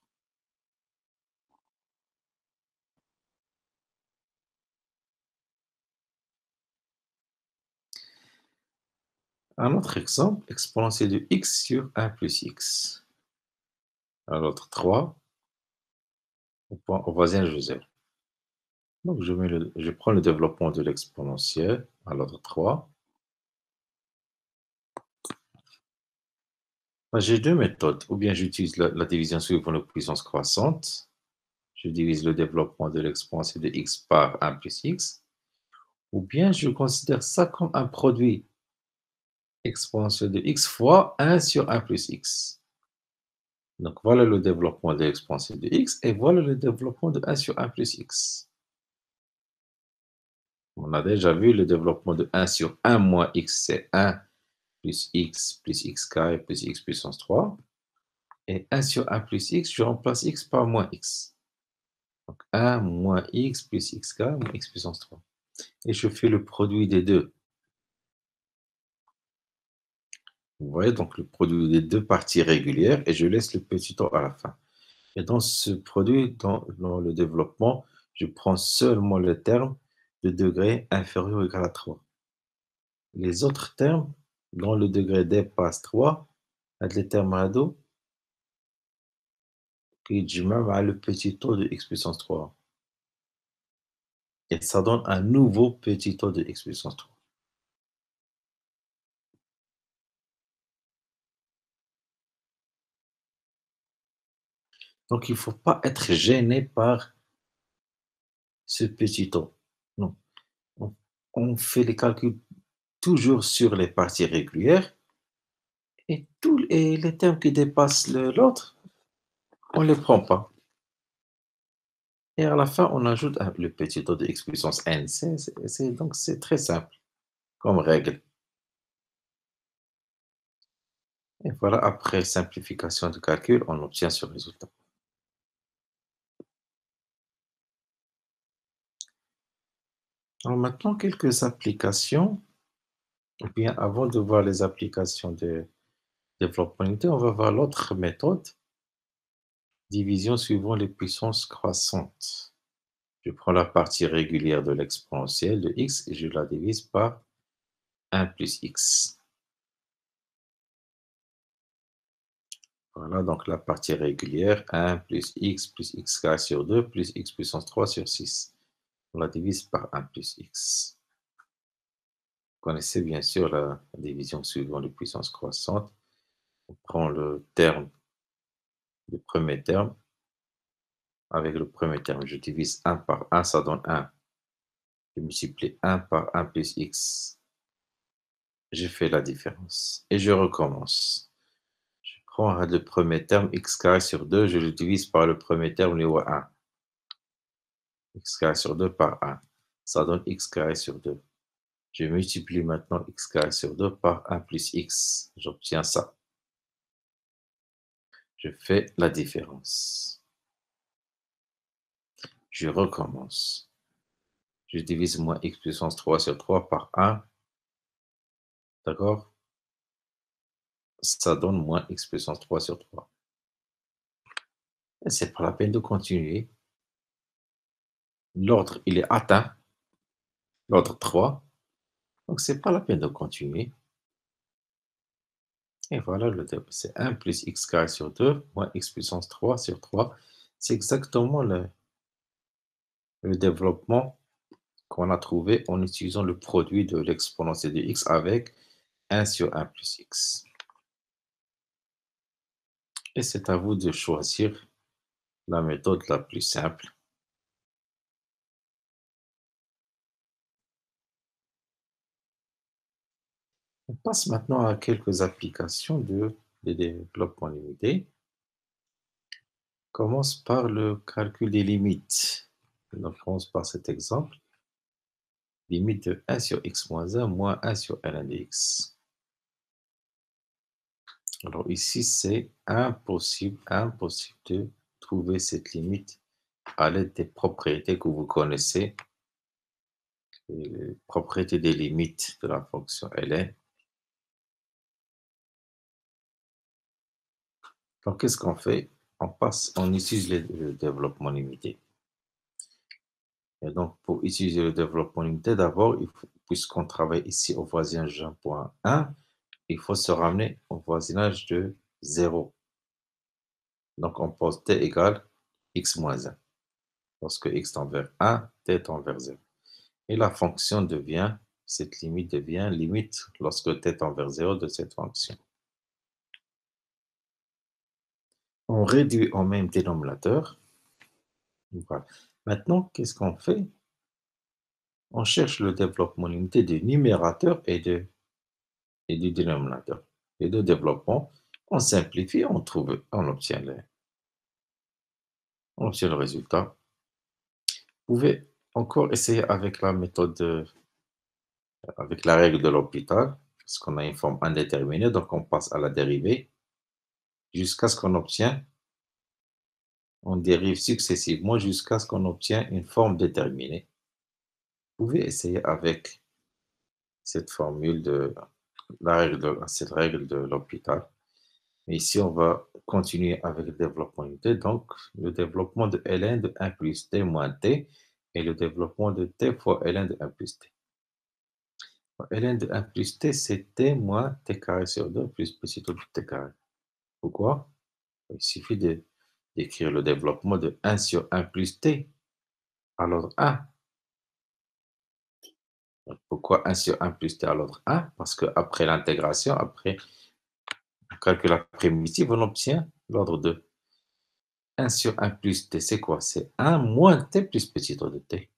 Un autre exemple, exponentielle de x sur 1 plus x. À l'autre 3, au voisinage de 0. Donc, je prends le développement de l'exponentielle à l'ordre 3. J'ai deux méthodes. Ou bien j'utilise la division suivant la puissance croissante. Je divise le développement de l'exponentielle de x par 1 plus x. Ou bien je considère ça comme un produit exponentielle de x fois 1 sur 1 plus x. Donc voilà le développement de l'exponentielle de x et voilà le développement de 1 sur 1 plus x. On a déjà vu le développement de 1 sur 1 moins x, c'est 1 plus x carré plus x puissance 3. Et 1 sur 1 plus x, je remplace x par moins x. Donc 1 moins x plus x carré moins x puissance 3. Et je fais le produit des deux. Vous voyez donc le produit des 2 parties régulières et je laisse le petit o à la fin. Et dans ce produit, dans le développement, je prends seulement le terme de degré inférieur ou égal à 3. Les autres termes, dont le degré dépasse 3, هاد les termes هادو كيتجمعوا مع le petit taux de x puissance 3 et ça donne un nouveau petit taux de x puissance 3. Donc il ne faut pas être gêné par ce petit taux. Non, on on fait les calculs toujours sur les parties régulières et les termes qui dépassent l'autre, on ne les prend pas. Et à la fin, on ajoute le petit taux de x puissance n. Donc c'est très simple comme règle. Et voilà, après simplification de calcul, on obtient ce résultat. Alors maintenant, quelques applications. Ou bien avant de voir les applications de développement unitaire, on va voir l'autre méthode, division suivant les puissances croissantes. Je prends la partie régulière de l'exponentielle de x et je la divise par 1 plus x. Voilà, donc la partie régulière, 1 plus x carré sur 2 plus x puissance 3 sur 6. On la divise par 1 plus x. Vous connaissez bien sûr la division suivant les puissances croissantes. On prend le premier terme. Avec le premier terme, je divise 1 par 1, ça donne 1. Je multiplie 1 par 1 plus x. Je fais la différence et je recommence. Je prends le premier terme, x carré sur 2, je le divise par le premier terme, le 1. X carré sur 2 par 1. Ça donne x carré sur 2. Je multiplie maintenant x carré sur 2 par 1 plus x. J'obtiens ça. Je fais la différence. Je recommence. Je divise moins x puissance 3 sur 3 par 1. D'accord? Ça donne moins x puissance 3 sur 3. Et c'est pas la peine de continuer. L'ordre, il est atteint, l'ordre 3. Donc, c'est pas la peine de continuer. Et voilà, c'est 1 plus x carré sur 2 moins x puissance 3 sur 3. C'est exactement le développement qu'on a trouvé en utilisant le produit de l'exponentielle de x avec 1 sur 1 plus x. Et c'est à vous de choisir la méthode la plus simple. On passe maintenant à quelques applications de développement limité. Commence par le calcul des limites. Donc, on commence par cet exemple. Limite de 1 sur x moins 1 moins 1 sur ln de x. Alors ici, c'est impossible de trouver cette limite à l'aide des propriétés que vous connaissez, les propriétés des limites de la fonction ln. Donc, qu'est-ce qu'on fait? On utilise le développement limité. Et donc, pour utiliser le développement limité, d'abord, puisqu'on travaille ici au voisinage 1.1, il faut se ramener au voisinage de 0. Donc, on pose t égale x moins 1. Lorsque x tend vers 1, t tend vers 0. Et la fonction cette limite devient limite lorsque t tend vers 0 de cette fonction. On réduit au même dénominateur. Voilà. Maintenant, qu'est-ce qu'on fait? On cherche le développement limité du numérateur et du dénominateur. Les deux développements, on simplifie, on obtient le résultat. Vous pouvez encore essayer avec la méthode, avec la règle de l'hôpital, parce qu'on a une forme indéterminée, donc on passe à la dérivée jusqu'à ce qu'on obtient, on dérive successivement jusqu'à ce qu'on obtient une forme déterminée. Vous pouvez essayer avec cette formule cette règle de l'hôpital. Mais ici, on va continuer avec le développement unité. Donc, le développement de ln de 1 plus t moins t et le développement de t fois ln de 1 plus t. Ln de 1 plus t, c'est t moins t carré sur 2 plus petit de t carré. Pourquoi? Il suffit d'écrire le développement de 1 sur 1 plus t à l'ordre 1. Pourquoi 1 sur 1 plus t à l'ordre 1? Parce qu'après l'intégration, après le calcul à primitive, on obtient l'ordre 2. 1 sur 1 plus t, c'est quoi? C'est 1 moins t plus petit O de t.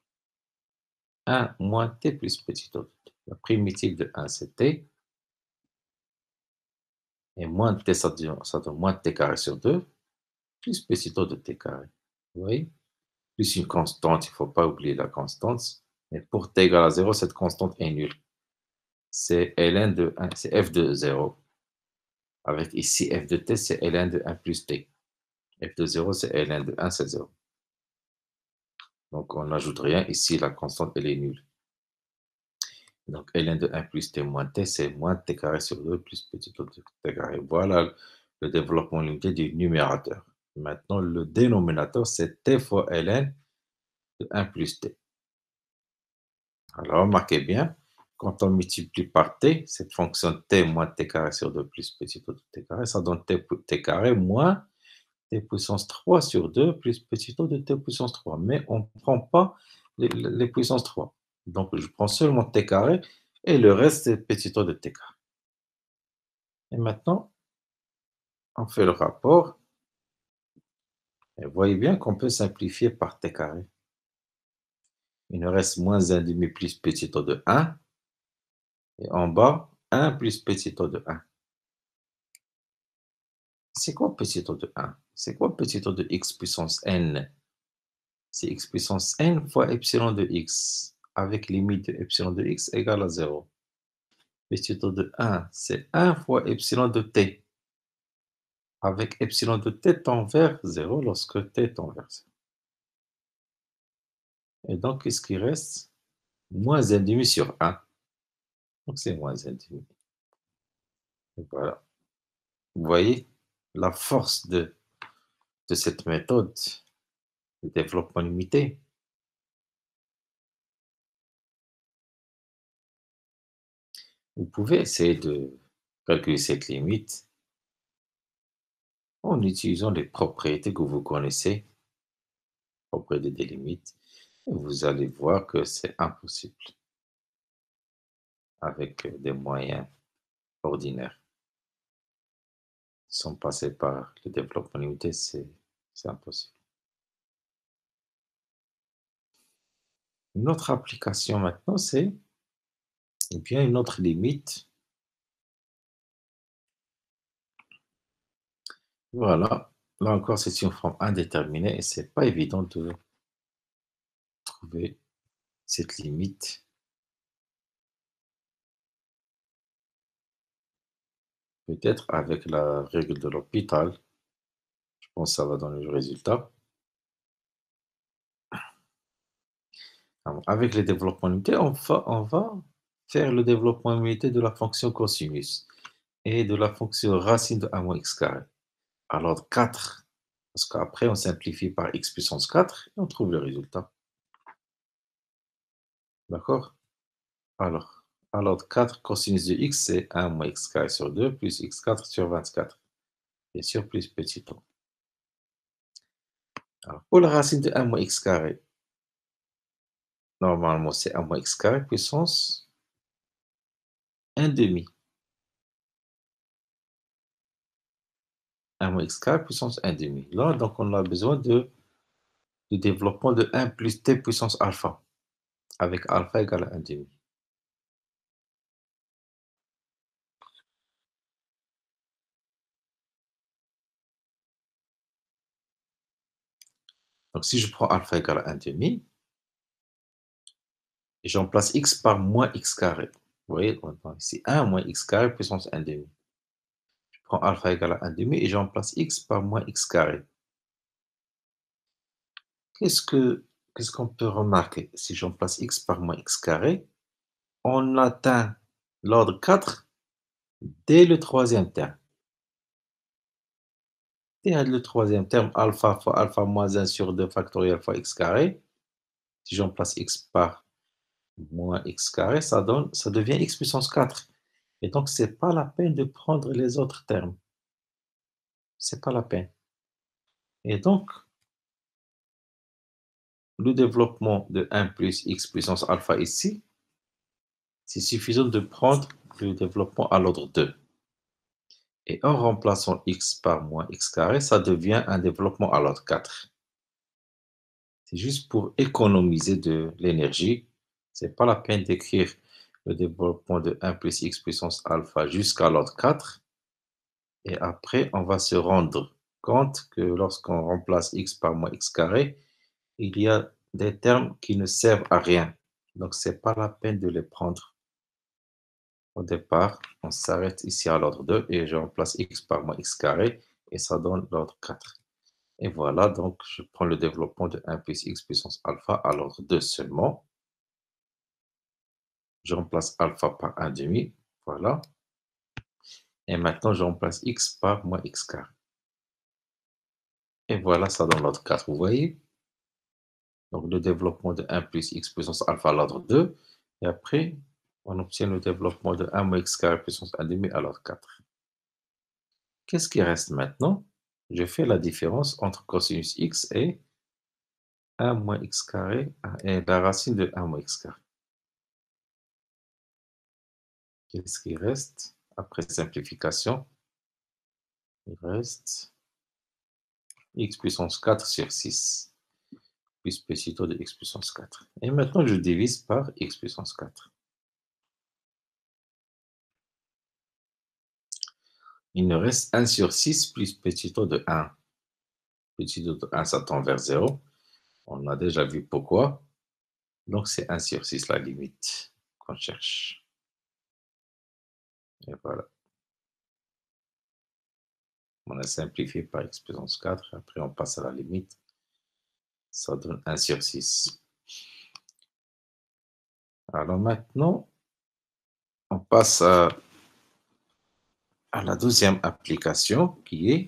1 moins t plus petit O de t. La primitive de 1, c'est t. Et moins t, ça donne moins t carré sur 2, plus petit O de t carré. Vous voyez? Plus une constante, il ne faut pas oublier la constante. Mais pour t égale à 0, cette constante est nulle. C'est ln de 1, c'est f de 0. Avec ici, f de t, c'est ln de 1 plus t. F de 0, c'est ln de 1, c'est 0. Donc, on n'ajoute rien. Ici, la constante, elle est nulle. Donc, ln de 1 plus t moins t, c'est moins t carré sur 2 plus petit o de t carré. Voilà le développement limité du numérateur. Maintenant, le dénominateur, c'est t fois ln de 1 plus t. Alors, remarquez bien, quand on multiplie par t, cette fonction t moins t carré sur 2 plus petit o de t carré, ça donne t carré moins t puissance 3 sur 2 plus petit o de t puissance 3. Mais on ne prend pas les puissances 3. Donc, je prends seulement t carré et le reste, c'est petit o de t carré. Et maintenant, on fait le rapport. Et vous voyez bien qu'on peut simplifier par t carré. Il nous reste moins 1 demi plus petit o de 1. Et en bas, 1 plus petit o de 1. C'est quoi petit o de 1? C'est quoi petit o de x puissance n? C'est x puissance n fois epsilon de x, avec limite de epsilon de x égale à 0. Petit o de 1, c'est 1 fois epsilon de t, avec epsilon de t tend vers 0 lorsque t tend vers 0. Et donc, qu'est-ce qui reste? Moins 1 demi sur 1. Donc, c'est moins 1 demi. Et voilà. Vous voyez la force de cette méthode de développement limité. Vous pouvez essayer de calculer cette limite en utilisant les propriétés que vous connaissez, propriétés des limites, et vous allez voir que c'est impossible avec des moyens ordinaires. Sans passer par le développement limité, c'est impossible. Une autre application maintenant, c'est bien une autre limite. Voilà. Là encore, c'est une forme indéterminée et c'est pas évident de trouver cette limite. Peut-être avec la règle de l'hôpital. Je pense que ça va donner le résultat. Alors, avec les développements limités, on va faire le développement limité de la fonction cosinus et de la fonction racine de 1 moins x carré. Alors 4, parce qu'après on simplifie par x puissance 4 et on trouve le résultat. D'accord? Alors 4 cosinus de x, c'est 1 moins x carré sur 2 plus x4 sur 24. Bien sûr, plus petit o. Alors, pour la racine de 1 moins x carré, normalement c'est 1 moins x carré puissance 1 demi. 1 moins x carré puissance 1 demi. Là, donc on a besoin du développement de 1 plus t puissance alpha, avec alpha égale à 1 demi. Donc si je prends alpha égale à 1 demi, et j'emplace x par moins x carré. Vous voyez, on a ici 1 moins x carré puissance 1 demi. Je prends alpha égale à 1 demi et j'emplace x par moins x carré. Qu'est-ce qu'on peut remarquer? Si j'emplace x par moins x carré, on atteint l'ordre 4 dès le troisième terme. Dès le troisième terme, alpha fois alpha moins 1 sur 2 factoriel fois x carré. Si j'emplace x par moins x carré, ça devient x puissance 4. Et donc, c'est pas la peine de prendre les autres termes. C'est pas la peine. Et donc, le développement de 1 plus x puissance alpha ici, c'est suffisant de prendre le développement à l'ordre 2. Et en remplaçant x par moins x carré, ça devient un développement à l'ordre 4. C'est juste pour économiser de l'énergie. C'est pas la peine d'écrire le développement de 1 plus x puissance alpha jusqu'à l'ordre 4. Et après, on va se rendre compte que lorsqu'on remplace x par moins x carré, il y a des termes qui ne servent à rien. Donc, c'est pas la peine de les prendre au départ. On s'arrête ici à l'ordre 2 et je remplace x par moins x carré et ça donne l'ordre 4. Et voilà, donc je prends le développement de 1 plus x puissance alpha à l'ordre 2 seulement. Je remplace alpha par 1 demi, voilà. Et maintenant, je remplace x par moins x carré. Et voilà, ça donne l'ordre 4, vous voyez? Donc, le développement de 1 plus x puissance alpha à l'ordre 2. Et après, on obtient le développement de 1 moins x carré puissance 1 demi à l'ordre 4. Qu'est-ce qui reste maintenant? Je fais la différence entre cosinus x et 1 moins x carré et la racine de 1 moins x carré. Qu'est-ce qui reste après simplification? Il reste x puissance 4 sur 6, plus petit taux de x puissance 4. Et maintenant, je divise par x puissance 4. Il me reste 1 sur 6 plus petit taux de 1. Petit taux de 1, ça tend vers 0. On a déjà vu pourquoi. Donc, c'est 1 sur 6 la limite qu'on cherche. Et voilà. On a simplifié par x puissance 4. Après, on passe à la limite. Ça donne 1 sur 6. Alors maintenant, on passe à la deuxième application qui est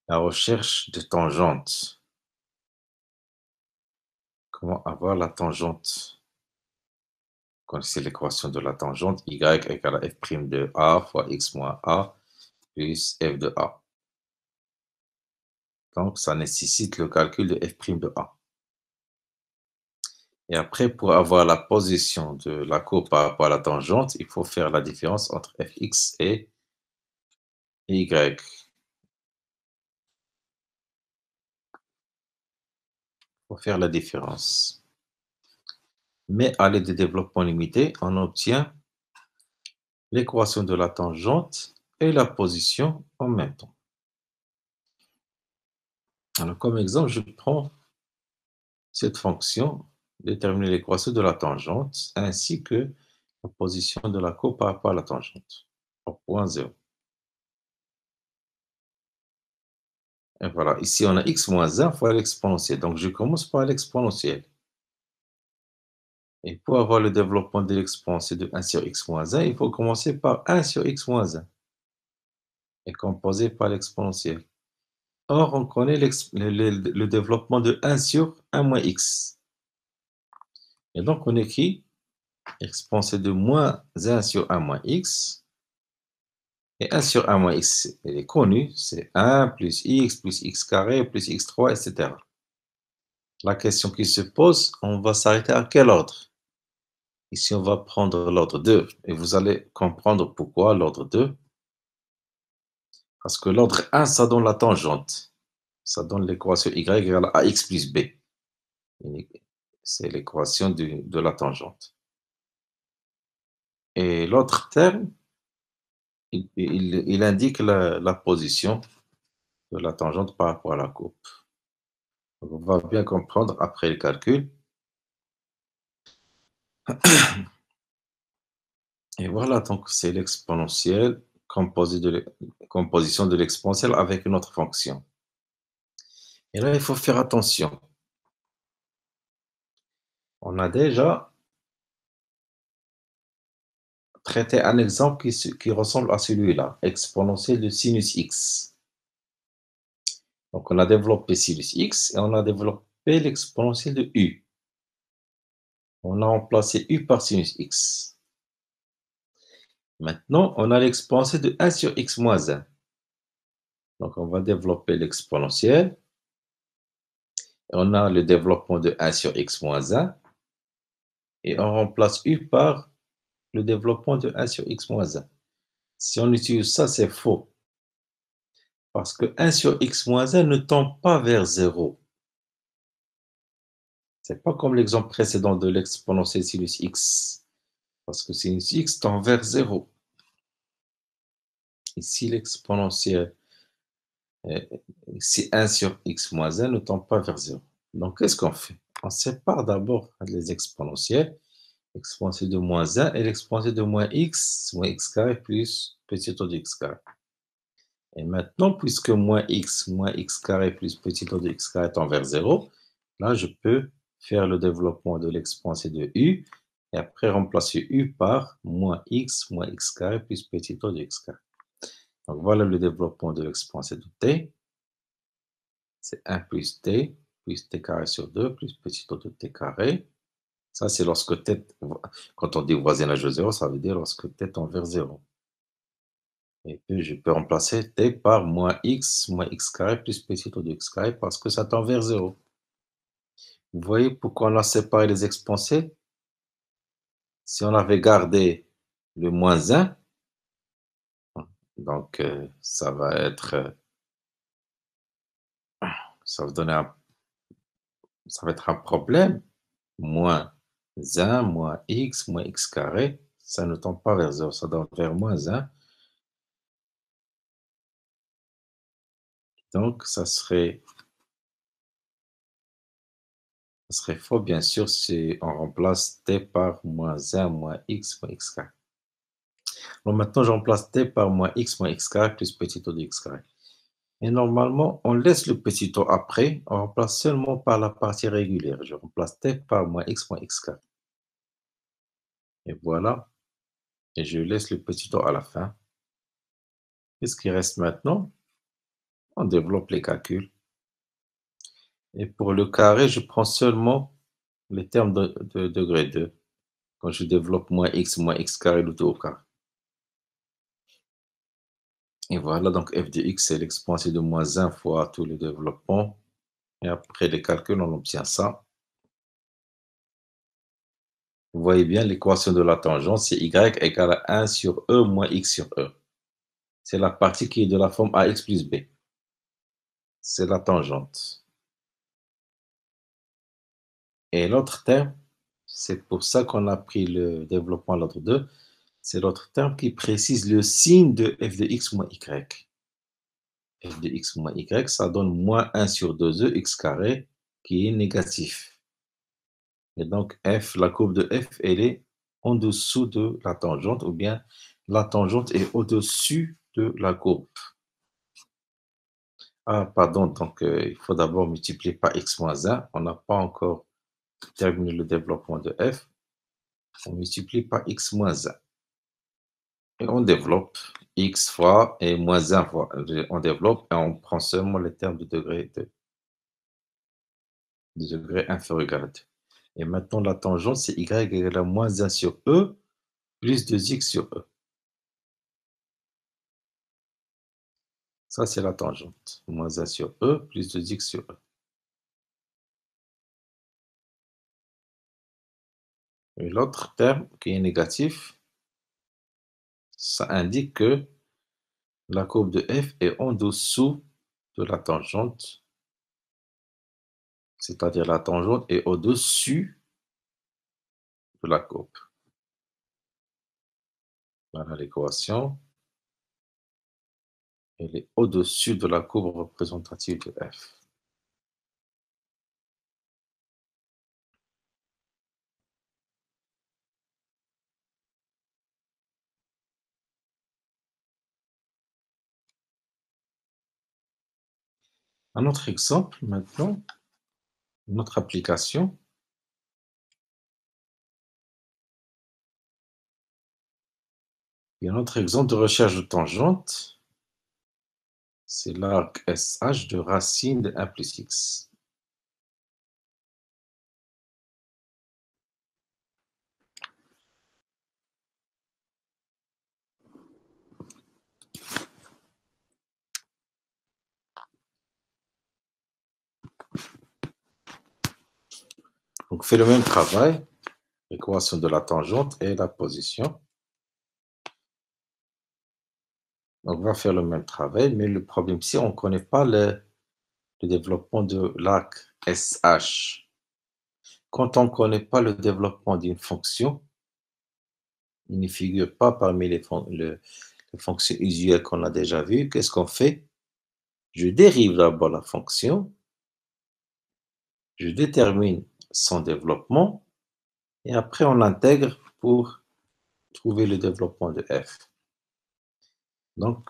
la recherche de tangente. Comment avoir la tangente? Vous connaissez l'équation de la tangente, y égale à f' de a fois x moins a plus f de a. Donc, ça nécessite le calcul de f' de a. Et après, pour avoir la position de la courbe par rapport à la tangente, il faut faire la différence entre fx et y. Il faut faire la différence. Mais à l'aide des développements limités, on obtient l'équation de la tangente et la position en même temps. Alors, comme exemple, je prends cette fonction, déterminer l'équation de la tangente ainsi que la position de la courbe par rapport à la tangente au point 0. Et voilà, ici on a x moins 1 fois l'exponentielle. Donc je commence par l'exponentielle. Et pour avoir le développement de l'exponentielle de 1 sur x moins 1, il faut commencer par 1 sur x moins 1 et composer par l'exponentielle. Or, on connaît le développement de 1 sur 1 moins x. Et donc on écrit exponentielle de moins 1 sur 1 moins x. Et 1 sur 1 moins x, elle est connue, c'est 1 plus x carré plus x3, etc. La question qui se pose, on va s'arrêter à quel ordre? Ici, on va prendre l'ordre 2 et vous allez comprendre pourquoi l'ordre 2. Parce que l'ordre 1, ça donne la tangente. Ça donne l'équation y égale à ax plus b. C'est l'équation de la tangente. Et l'autre terme, il indique la position de la tangente par rapport à la courbe. On va bien comprendre après le calcul. Et voilà, donc c'est l'exponentielle composition de l'exponentielle avec une autre fonction. Et là, il faut faire attention. On a déjà traiter un exemple qui ressemble à celui-là, exponentielle de sinus x. Donc, on a développé sinus x et on a développé l'exponentielle de u. On a remplacé u par sinus x. Maintenant, on a l'exponentielle de 1 sur x moins 1. Donc, on va développer l'exponentielle. On a le développement de 1 sur x moins 1. Et on remplace u par le développement de 1 sur x moins 1. Si on utilise ça, c'est faux. Parce que 1 sur x moins 1 ne tend pas vers 0. C'est pas comme l'exemple précédent de l'exponentielle sinus x. Parce que sinus x tend vers 0. Ici, l'exponentielle, c'est 1 sur x moins 1 ne tend pas vers 0. Donc, qu'est-ce qu'on fait? On sépare d'abord les exponentielles. L'exponentielle de moins 1 et l'exponentielle de moins x carré plus petit o de x carré. Et maintenant, puisque moins x carré plus petit o de x carré tend vers 0, là, je peux faire le développement de l'exponentielle de u et après remplacer u par moins x carré plus petit o de x carré. Donc, voilà le développement de l'exponentielle de t. C'est 1 plus t carré sur 2 plus petit o de t carré. Ça, c'est lorsque t, quand on dit voisinage de 0, ça veut dire lorsque t tend vers 0. Et puis, je peux remplacer t par moins x carré plus petit o de x carré parce que ça tend vers 0. Vous voyez pourquoi on a séparé les exponentielles? Si on avait gardé le moins 1, donc ça va ça va donner ça va être un problème. Moins 1, moins x carré, ça ne tend pas vers 0, ça tend vers moins 1. Donc, ça serait faux, bien sûr, si on remplace t par moins 1 moins x carré. Donc maintenant, je remplace t par moins x carré plus petit o de x carré. Et normalement, on laisse le petit o après, on remplace seulement par la partie régulière. Je remplace t par moins x carré. Et voilà, et je laisse le petit o à la fin. Qu'est-ce qui reste maintenant? On développe les calculs. Et pour le carré, je prends seulement les termes de degré 2. Quand je développe moins x carré le tout au carré. Et voilà, donc f de x, c'est l'exponentielle de moins 1 fois tous les développements. Et après les calculs, on obtient ça. Vous voyez bien l'équation de la tangente, c'est y égale à 1 sur e moins x sur e. C'est la partie qui est de la forme ax plus b. C'est la tangente. Et l'autre terme, c'est pour ça qu'on a pris le développement à l'autre 2, c'est l'autre terme qui précise le signe de f de x moins y. F de x moins y, ça donne moins 1 sur 2e x carré qui est négatif. Et donc f, la courbe de f, elle est en dessous de la tangente ou bien la tangente est au-dessus de la courbe. Ah, pardon, donc il faut d'abord multiplier par x moins 1. On n'a pas encore terminé le développement de f. On multiplie par x moins 1. Et on développe x fois et moins 1 fois. On développe et on prend seulement les termes de degré inférieur ou égal à 2. Et maintenant, la tangente, c'est y égale à moins 1 sur e plus 2x sur e. Ça, c'est la tangente. Moins 1 sur e plus 2x sur e. Et l'autre terme qui est négatif, ça indique que la courbe de f est en dessous de la tangente, c'est-à-dire la tangente est au-dessus de la courbe. Voilà l'équation. Elle est au-dessus de la courbe représentative de f. Un autre exemple maintenant, une autre application. Puis un autre exemple de recherche de tangente, c'est l'arc SH de racine de 1 plus x. Donc, fait le même travail, l'équation de la tangente et la position. Donc, on va faire le même travail, mais le problème ici, on ne connaît pas le développement de l'arc SH. Quand on ne connaît pas le développement d'une fonction, il ne figure pas parmi les fonctions usuelles qu'on a déjà vues. Qu'est-ce qu'on fait? Je dérive d'abord la fonction, je détermine son développement, et après on intègre pour trouver le développement de f. Donc,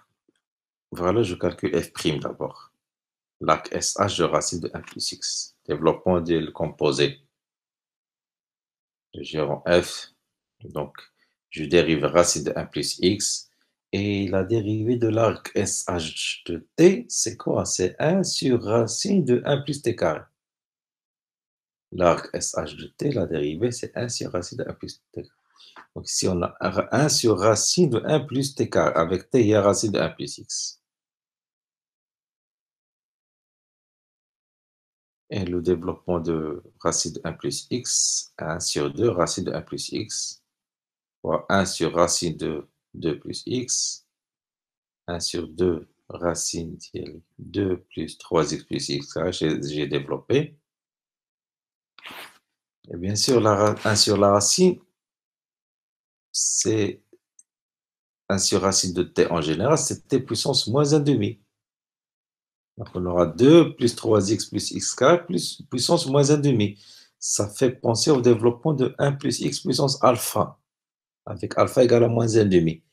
voilà, je calcule f' d'abord. L'arc SH de racine de 1 plus x. Développement du composé. Je gère en f. Donc, je dérive racine de 1 plus x. Et la dérivée de l'arc SH de t, c'est quoi? C'est 1 sur racine de 1 plus t carré. L'arc SH de t, la dérivée, c'est 1 sur racine de 1 plus t carré. Donc ici, on a 1 sur racine de 1 plus t carré. Avec t, il y a racine de 1 plus x. Et le développement de racine de 1 plus x, 1 sur 2 racine de 1 plus x, fois 1 sur racine de 2 plus x, 1 sur 2 racine de 2 plus 3x plus x, j'ai développé. Et bien sûr, 1 sur la racine, c'est 1 sur racine de t en général, c'est t puissance moins 1 demi. Donc on aura 2 plus 3x plus x carré plus puissance moins 1 demi. Ça fait penser au développement de 1 plus x puissance alpha, avec alpha égale à moins 1 demi.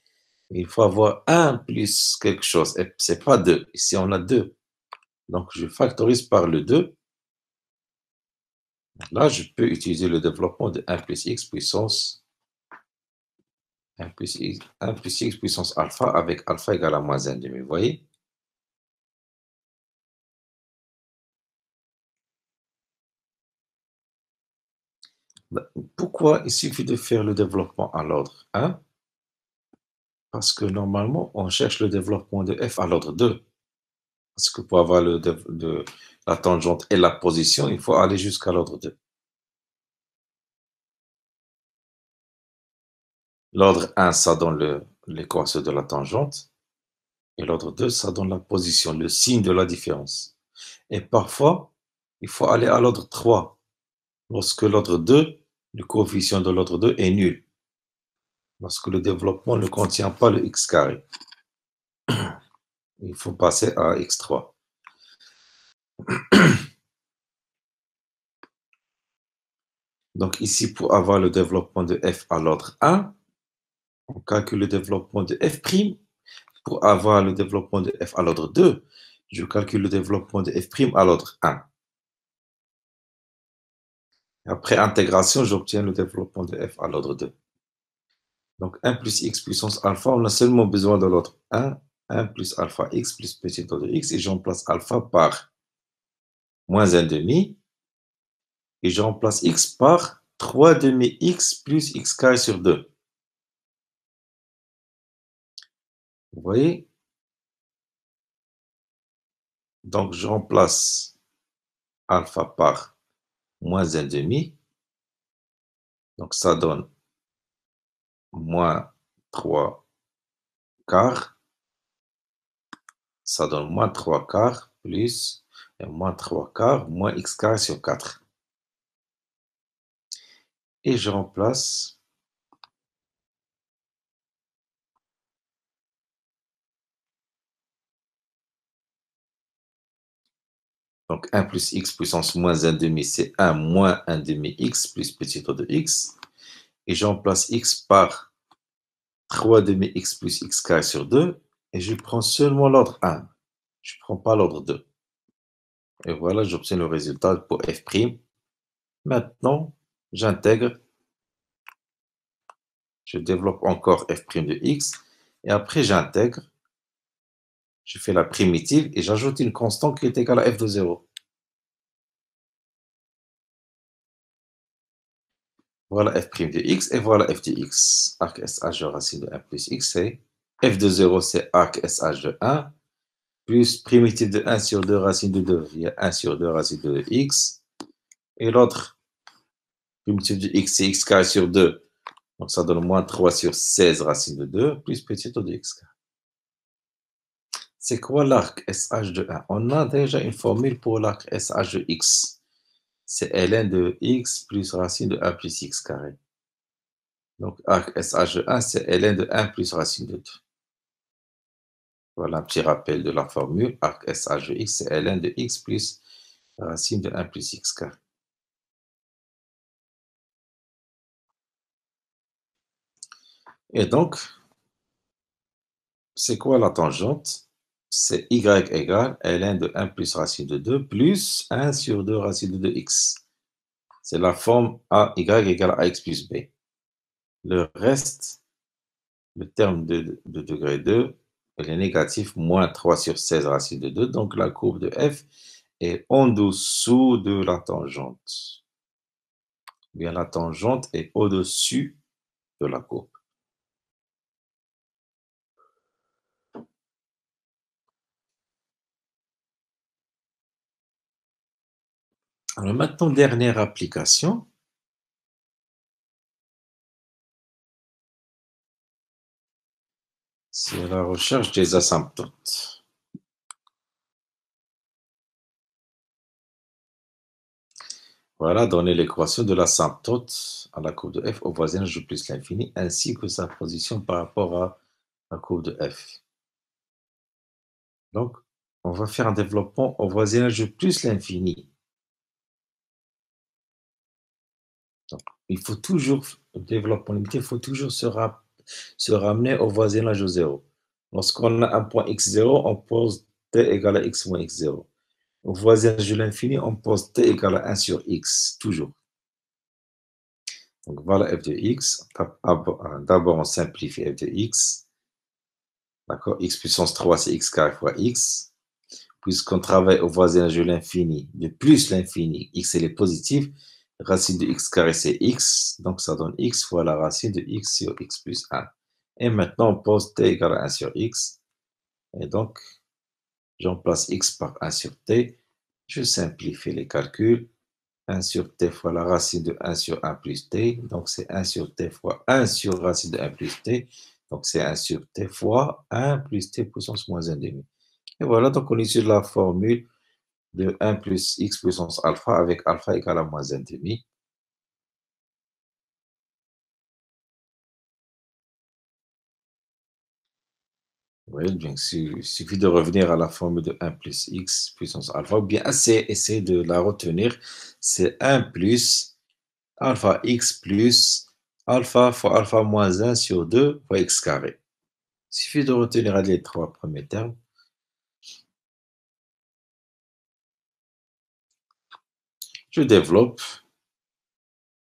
Il faut avoir 1 plus quelque chose, et ce n'est pas 2. Ici, on a 2. Donc, je factorise par le 2. Là, je peux utiliser le développement de 1 plus x puissance 1 plus x puissance alpha avec alpha égale à moins 1 demi. Vous voyez? Pourquoi il suffit de faire le développement à l'ordre 1? Parce que normalement, on cherche le développement de f à l'ordre 2. Parce que pour avoir la tangente et la position, il faut aller jusqu'à l'ordre 2. L'ordre 1, ça donne l'équation de la tangente. Et l'ordre 2, ça donne la position, le signe de la différence. Et parfois, il faut aller à l'ordre 3. Lorsque l'ordre 2, le coefficient de l'ordre 2 est nul. Lorsque le développement ne contient pas le x carré. Il faut passer à x3. Donc ici, pour avoir le développement de f à l'ordre 1, on calcule le développement de f'. Pour avoir le développement de f à l'ordre 2, je calcule le développement de f' à l'ordre 1. Après intégration, j'obtiens le développement de f à l'ordre 2. Donc 1 plus x puissance alpha, on a seulement besoin de l'ordre 1. 1 plus alpha x plus petit ordre x, et je remplace alpha par moins 1 demi, et je remplace x par 3 demi x plus x carré sur 2. Vous voyez? Donc je remplace alpha par moins 1 demi, donc ça donne moins 3 quarts, ça donne moins 3 quarts plus et moins 3 quarts moins x carré sur 4. Et je remplace donc 1 plus x puissance moins 1 demi, c'est 1 moins 1 demi x plus petit ordre de x. Et je remplace x par 3 demi x plus x carré sur 2. Et je prends seulement l'ordre 1. Je ne prends pas l'ordre 2. Et voilà, j'obtiens le résultat pour f'. Maintenant, j'intègre. Je développe encore f' de x. Et après, j'intègre, je fais la primitive et j'ajoute une constante qui est égale à f de 0. Voilà f' de x et voilà f de x. Arc SH de racine de 1 plus x, c'est f de 0, c'est arc SH de 1, plus primitive de 1 sur 2 racine de 2, il y a 1 sur 2 racine de x. Et l'autre, primitive de x, c'est x carré sur 2. Donc ça donne moins 3 sur 16 racine de 2, plus petit o de x carré. C'est quoi l'arc SH de 1? On a déjà une formule pour l'arc SH de x. C'est ln de x plus racine de 1 plus x carré. Donc arc SH de 1, c'est ln de 1 plus racine de 2. Voilà un petit rappel de la formule. Arc SH de x, c'est ln de x plus racine de 1 plus x carré. Et donc, c'est quoi la tangente? C'est y égale ln de 1 plus racine de 2 plus 1 sur 2 racine de 2x. C'est la forme AY égale à x plus b. Le reste, le terme de degré 2, il est négatif, moins 3 sur 16 racine de 2. Donc la courbe de f est en dessous de la tangente. Bien, la tangente est au-dessus de la courbe. Alors maintenant, dernière application. C'est la recherche des asymptotes. Voilà, donner l'équation de l'asymptote à la courbe de f au voisinage de plus l'infini, ainsi que sa position par rapport à la courbe de f. Donc, on va faire un développement au voisinage de plus l'infini. Donc, il faut toujours, au développement limité, il faut toujours se ramener au voisinage de 0. Lorsqu'on a un point x0, on pose t égale à x moins x0. Au voisinage de l'infini, on pose t égale à 1 sur x, toujours. Donc voilà f de x. D'abord, on simplifie f de x. D'accord? X puissance 3, c'est x carré fois x. Puisqu'on travaille au voisinage de l'infini, de plus l'infini, x est positif, racine de x carré c'est x, donc ça donne x fois la racine de x sur x plus 1. Et maintenant, on pose t égale à 1 sur x. Et donc, j'emplace x par 1 sur t. Je simplifie les calculs. 1 sur t fois la racine de 1 sur 1 plus t. Donc, c'est 1 sur t fois 1 sur racine de 1 plus t. Donc, c'est 1 sur t fois 1 plus t puissance moins 1 demi. Et voilà, donc on est sur la formule de 1 plus x puissance alpha avec alpha égale à moins 1 demi. Oui, bien sûr, il suffit de revenir à la formule de 1 plus x puissance alpha, ou bien essayer de la retenir. C'est 1 plus alpha x plus alpha fois alpha moins 1 sur 2 fois x carré. Il suffit de retenir les trois premiers termes. Je développe.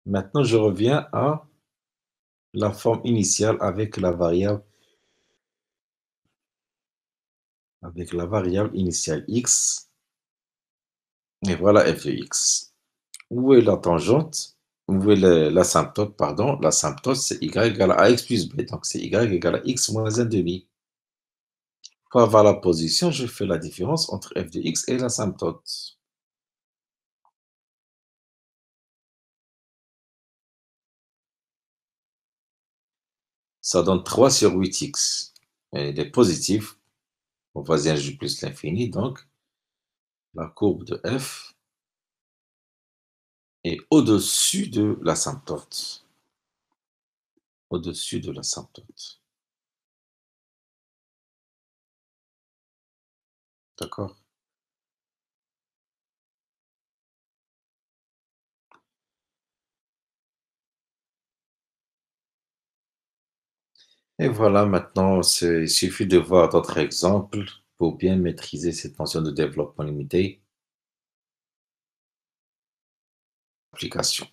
Maintenant, je reviens à la forme initiale avec la variable initiale x. Et voilà f de x. Où est la tangente? Où est l'asymptote, pardon? L'asymptote, c'est y égale à x plus b. Donc, c'est y égale à x moins 1 demi. Pour avoir la position, je fais la différence entre f de x et l'asymptote. Ça donne 3 sur 8x. Et il est positif au voisinage du plus l'infini. Donc, la courbe de f est au-dessus de l'asymptote. Au-dessus de l'asymptote. D'accord? Et voilà, maintenant, il suffit de voir d'autres exemples pour bien maîtriser cette notion de développement limité. Application.